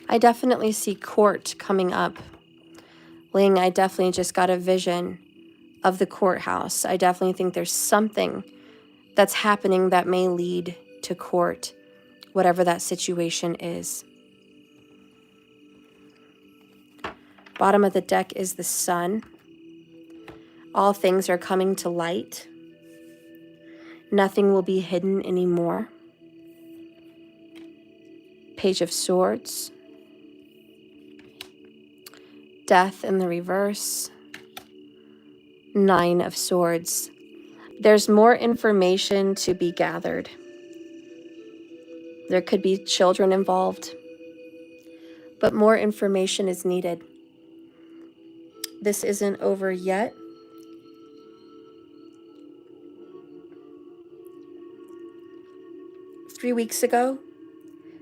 I definitely see court coming up. Ling, I definitely just got a vision of the courthouse. I definitely think there's something that's happening that may lead to court, whatever that situation is. Bottom of the deck is the Sun. All things are coming to light. Nothing will be hidden anymore. Page of Swords. Death in the reverse. 9 of Swords. There's more information to be gathered. There could be children involved, but more information is needed. This isn't over yet. Three weeks ago,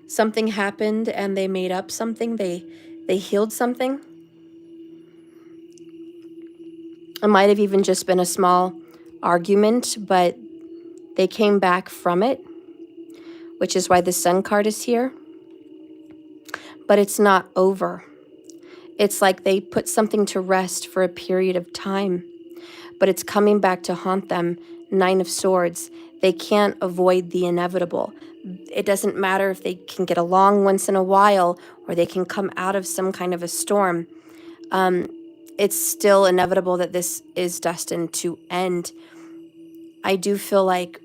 something happened and they made up something. They healed something. It might have even just been a small argument, but they came back from it, which is why the Sun card is here. But it's not over. It's like they put something to rest for a period of time, but it's coming back to haunt them. 9 of Swords. They can't avoid the inevitable. It doesn't matter if they can get along once in a while or they can come out of some kind of a storm. It's still inevitable that this is destined to end. I do feel like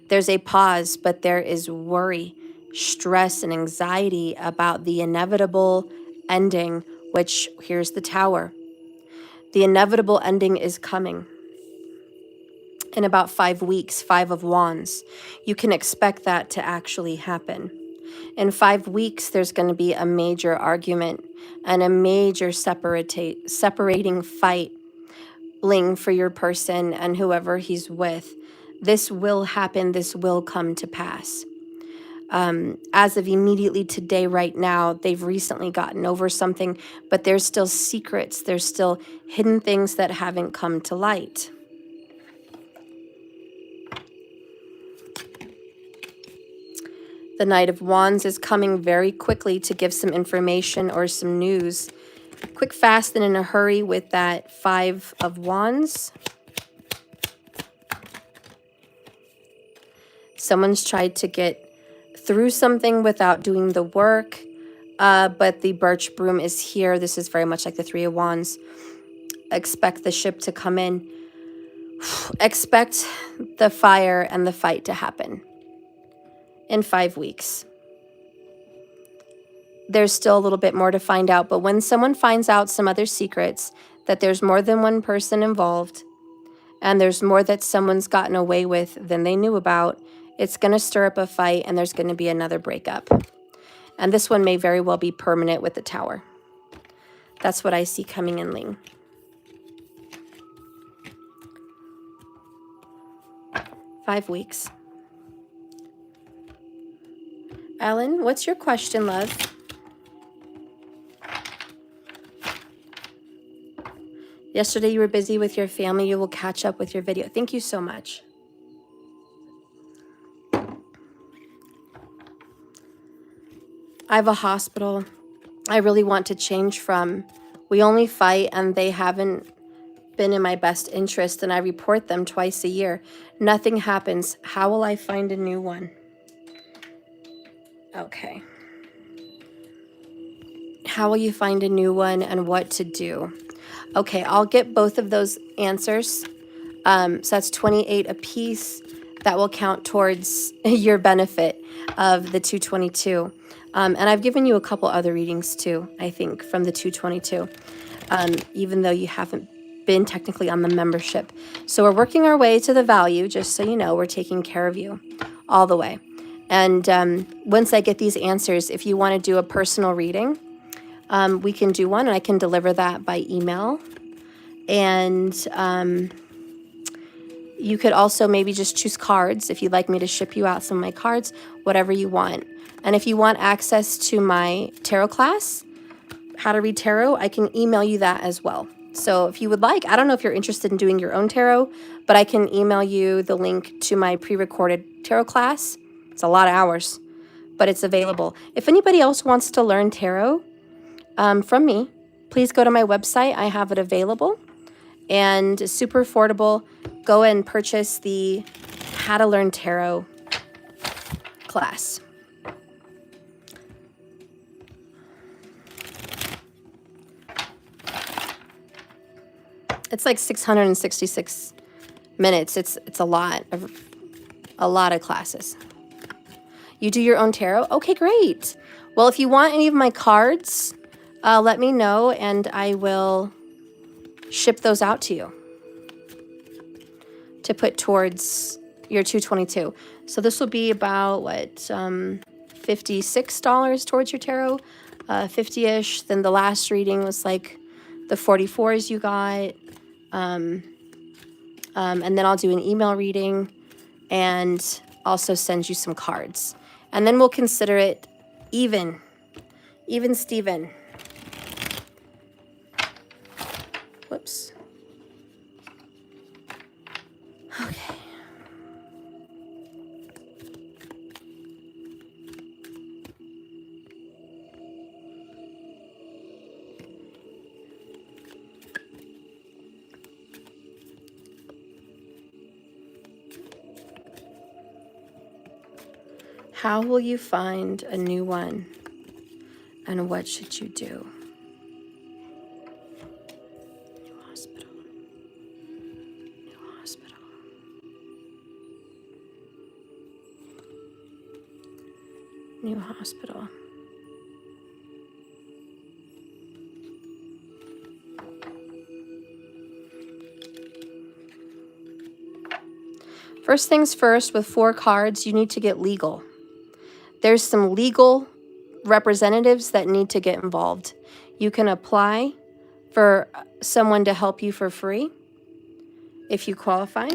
there's a pause, but there is worry, stress, and anxiety about the inevitable ending, which here's the Tower. The inevitable ending is coming. In about 5 weeks, 5 of Wands. You can expect that to actually happen. In 5 weeks, there's going to be a major argument and a major separating fight, Ling, for your person and whoever he's with. This will happen. This will come to pass. As of immediately today, right now, they've recently gotten over something, but there's still secrets. There's still hidden things that haven't come to light. The Knight of Wands is coming very quickly to give some information or some news. Quick, fast, and in a hurry with that Five of Wands. Someone's tried to get through something without doing the work, but the birch broom is here. This is very much like the Three of Wands. Expect the ship to come in. Expect the fire and the fight to happen in 5 weeks. There's still a little bit more to find out, but when someone finds out some other secrets, that there's more than one person involved, and there's more that someone's gotten away with than they knew about, it's going to stir up a fight, and there's going to be another breakup. And this one may very well be permanent with the Tower. That's what I see coming in, Ling. Five weeks. Ellen, what's your question, love? Yesterday you were busy with your family. You will catch up with your video. Thank you so much. I have a hospital I really want to change from. We only fight and they haven't been in my best interest, and I report them twice a year. Nothing happens. How will I find a new one? Okay. How will you find a new one and what to do? Okay, I'll get both of those answers. So that's 28 apiece. That will count towards your benefit of the 222. And I've given you a couple other readings too, I think, from the 222, even though you haven't been technically on the membership. So we're working our way to the value, just so you know, we're taking care of you all the way. And once I get these answers, if you want to do a personal reading, we can do one, and I can deliver that by email. And you could also maybe just choose cards if you'd like me to ship you out some of my cards, whatever you want. And if you want access to my tarot class, how to read tarot, I can email you that as well. So if you would like, I don't know if you're interested in doing your own tarot, but I can email you the link to my pre-recorded tarot class. It's a lot of hours, but it's available. If anybody else wants to learn tarot from me, please go to my website. I have it available and it's super affordable. Go and purchase the How to Learn Tarot class. It's like 666 minutes. It's a lot of classes. You do your own tarot? Okay, great. Well, if you want any of my cards, let me know and I will ship those out to you to put towards your 222. So this will be about what, $56 towards your tarot, 50-ish. Then the last reading was like the 44s you got. And then I'll do an email reading and also send you some cards. And then we'll consider it even Steven. Whoops. Okay. How will you find a new one? And what should you do? New hospital. New hospital. New hospital. First things first, with 4 cards, you need to get legal. There's some legal representatives that need to get involved. You can apply for someone to help you for free if you qualify,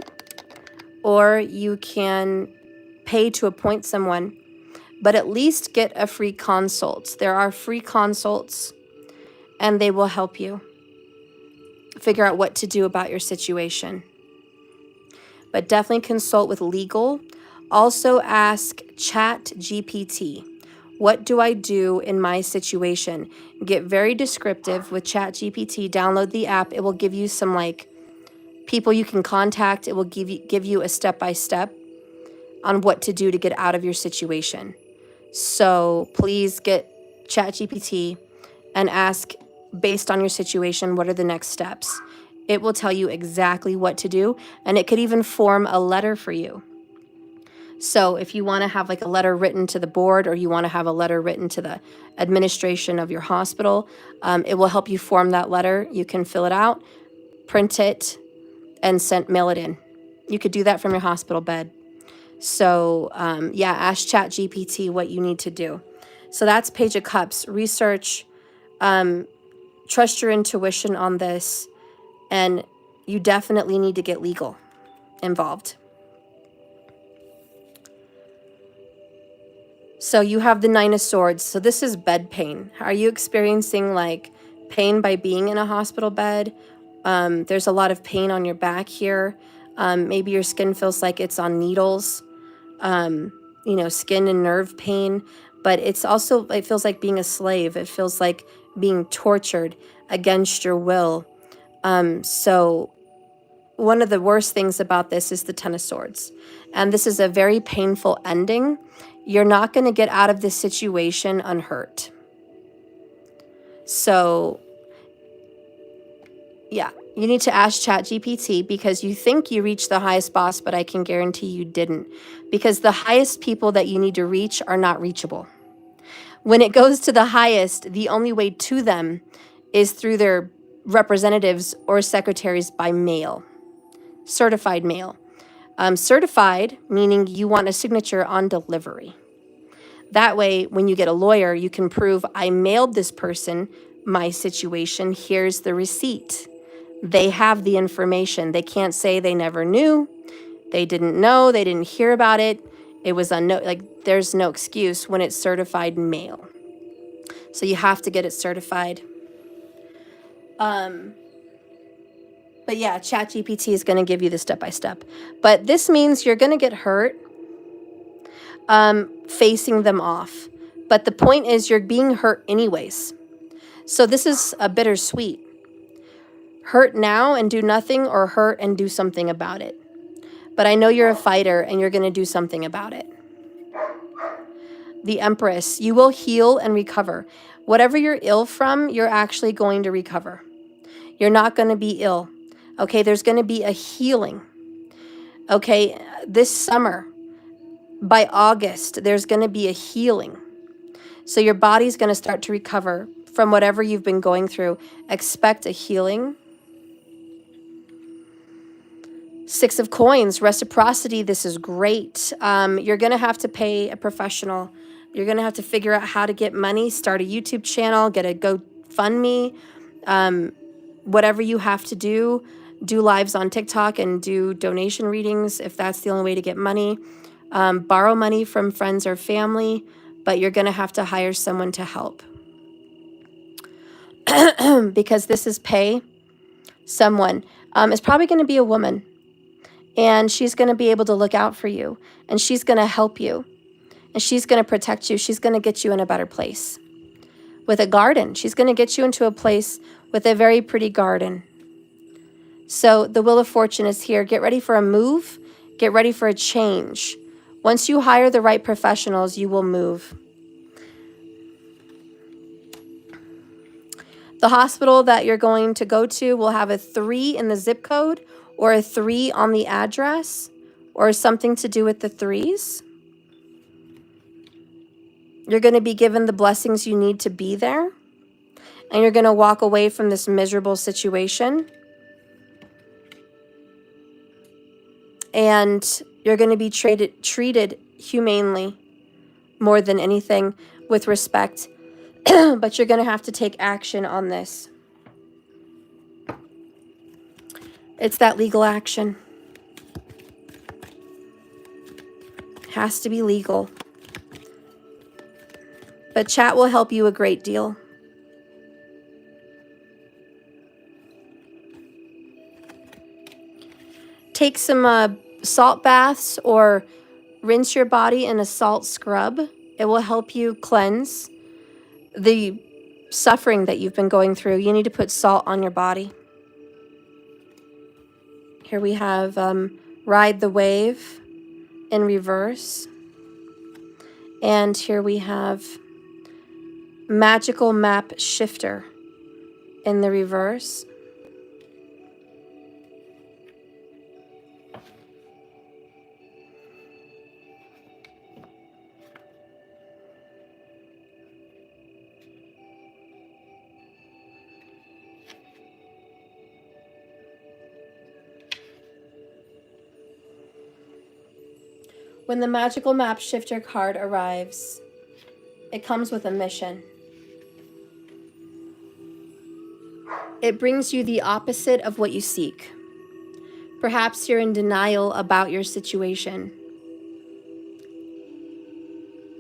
or you can pay to appoint someone, but at least get a free consult. There are free consults and they will help you figure out what to do about your situation. But definitely consult with legal. Also ask Chat GPT. What do I do in my situation? Get very descriptive with Chat GPT. Download the app. It will give you some like people you can contact. It will give you a step-by-step on what to do to get out of your situation. So please get Chat GPT and ask, based on your situation, what are the next steps? It will tell you exactly what to do, and it could even form a letter for you. So if you want to have like a letter written to the board, or you want to have a letter written to the administration of your hospital, it will help you form that letter. You can fill it out, print it, and mail it in. You could do that from your hospital bed. So yeah, ask ChatGPT what you need to do. So that's Page of Cups. Research, trust your intuition on this, and you definitely need to get legal involved. So you have the Nine of Swords. So this is bed pain. Are you experiencing like pain by being in a hospital bed? There's a lot of pain on your back here. Maybe your skin feels like it's on needles, you know, skin and nerve pain. But it's also, it feels like being a slave. It feels like being tortured against your will. So one of the worst things about this is the Ten of Swords. And this is a very painful ending. You're not going to get out of this situation unhurt. So, yeah, you need to ask ChatGPT, because you think you reached the highest boss, but I can guarantee you didn't. Because the highest people that you need to reach are not reachable. When it goes to the highest, the only way to them is through their representatives or secretaries by mail. Certified mail. Certified, meaning you want a signature on delivery. That way, when you get a lawyer, you can prove I mailed this person my situation. Here's the receipt. They have the information. They can't say they never knew. They didn't know. They didn't hear about it. It was like there's no excuse when it's certified mail. So you have to get it certified. But yeah, ChatGPT is going to give you the step-by-step. But this means you're going to get hurt facing them off. But the point is you're being hurt anyways. So this is a bittersweet. Hurt now and do nothing, or hurt and do something about it. But I know you're a fighter and you're going to do something about it. The Empress, you will heal and recover. Whatever you're ill from, you're actually going to recover. You're not going to be ill. Okay, there's going to be a healing. Okay, this summer, by August, there's going to be a healing. So your body's going to start to recover from whatever you've been going through. Expect a healing. Six of Coins, reciprocity. This is great. You're going to have to pay a professional. You're going to have to figure out how to get money, start a YouTube channel, get a GoFundMe, whatever you have to do lives on TikTok and do donation readings if that's the only way to get money. Borrow money from friends or family, but you're going to have to hire someone to help. Because this is pay someone. It's probably going to be a woman. And she's going to be able to look out for you. And she's going to help you. And she's going to protect you. She's going to get you in a better place. With a garden. She's going to get you into a place with a very pretty garden. So the Wheel of Fortune is here. Get ready for a move. Get ready for a change. Once you hire the right professionals, you will move. The hospital that you're going to go to will have a 3 in the zip code, or a 3 on the address, or something to do with the 3s. You're going to be given the blessings you need to be there. And you're going to walk away from this miserable situation. And you're going to be treated humanely, more than anything, with respect. But you're going to have to take action on this. It's that legal action. Has to be legal. But chat will help you a great deal. Take some salt baths, or Rinse your body in a salt scrub. It will help you cleanse the suffering that you've been going through. You need to put salt on your body. Here we have Ride the Wave in reverse. And here we have Magical Map Shifter in the reverse. When the Magical Map Shifter card arrives, it comes with a mission. It brings you the opposite of what you seek. Perhaps you're in denial about your situation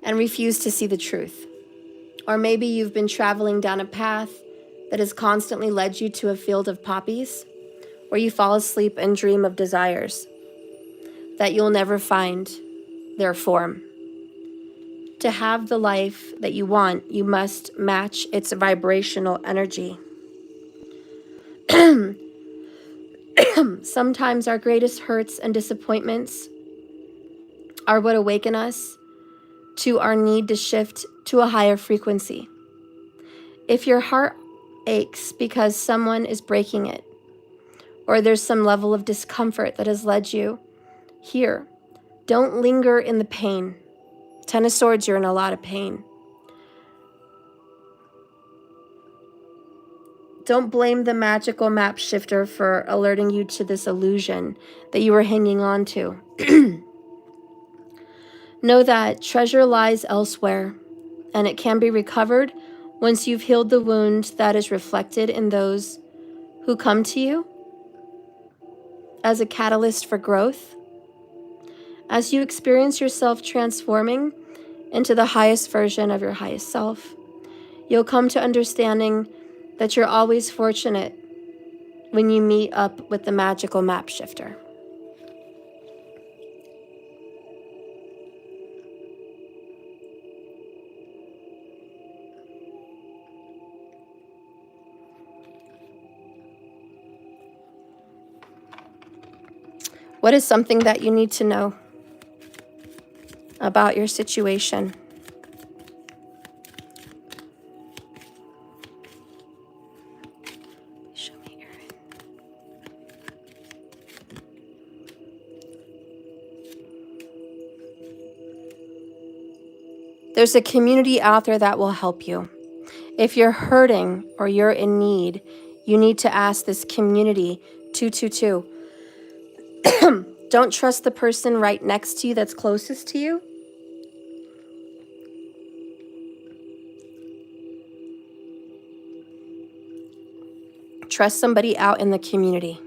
and refuse to see the truth. Or maybe you've been traveling down a path that has constantly led you to a field of poppies where you fall asleep and dream of desires that you'll never find their form. To have the life that you want, you must match its vibrational energy. Sometimes our greatest hurts and disappointments are what awaken us to our need to shift to a higher frequency. If your heart aches because someone is breaking it, or there's some level of discomfort that has led you here, don't linger in the pain. Ten of Swords, you're in a lot of pain. Don't blame the magical map shifter for alerting you to this illusion that you were hanging on to. Know that treasure lies elsewhere, and it can be recovered once you've healed the wound that is reflected in those who come to you as a catalyst for growth. As you experience yourself transforming into the highest version of your highest self, you'll come to understanding that you're always fortunate when you meet up with the magical map shifter. What is something that you need to know about your situation? Show me, Erin. There's a community out there that will help you. If you're hurting or you're in need, you need to ask this community 222. Don't trust the person right next to you that's closest to you. Trust somebody out in the community.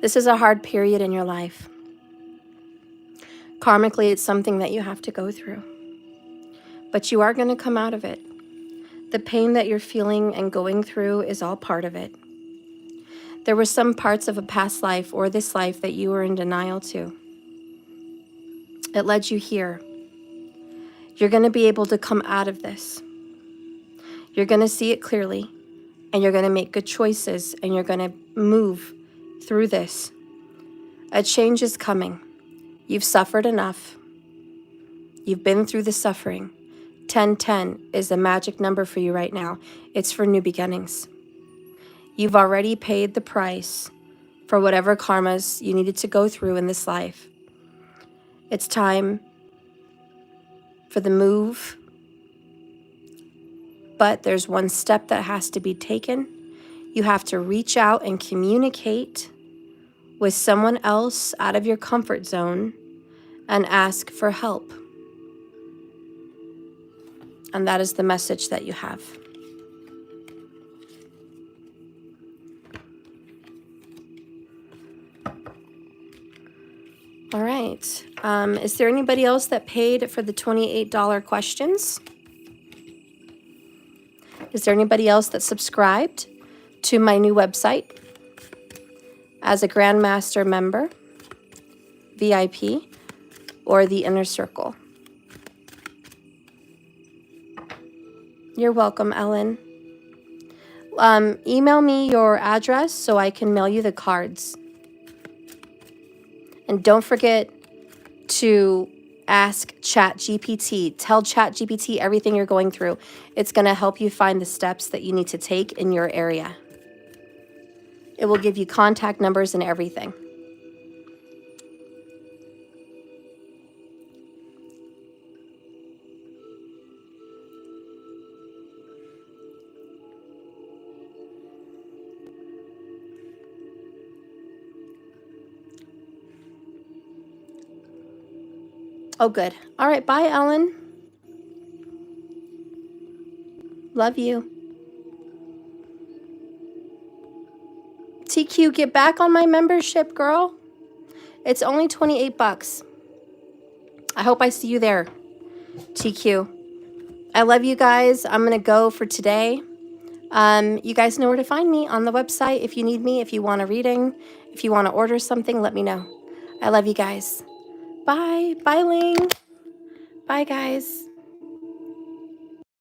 This is a hard period in your life. Karmically, it's something that you have to go through. But you are going to come out of it. The pain that you're feeling and going through is all part of it. There were some parts of a past life or this life that you were in denial to. It led you here. You're going to be able to come out of this. You're going to see it clearly, and you're going to make good choices, and you're going to move through this. A change is coming. You've suffered enough. You've been through the suffering. 1010 is a magic number for you right now. It's for new beginnings. You've already paid the price for whatever karmas you needed to go through in this life. It's time for the move. But there's one step that has to be taken. You have to reach out and communicate with someone else out of your comfort zone and ask for help. And that is the message that you have. All right. Is there anybody else that paid for the $28 questions? Is there anybody else that subscribed to my new website as a Grandmaster member, VIP, or the Inner Circle? You're welcome, Ellen. Email me your address so I can mail you the cards. And don't forget to ask ChatGPT. Tell ChatGPT everything you're going through. It's going to help you find the steps that you need to take in your area. It will give you contact numbers and everything. Oh, good. All right. Bye, Ellen. Love you. TQ, get back on my membership, girl. It's only 28 bucks. I hope I see you there, TQ. I love you guys. I'm going to go for today. You guys know where to find me on the website if you need me, if you want a reading, if you want to order something, let me know. I love you guys. Bye. Bye, Ling. Bye, guys.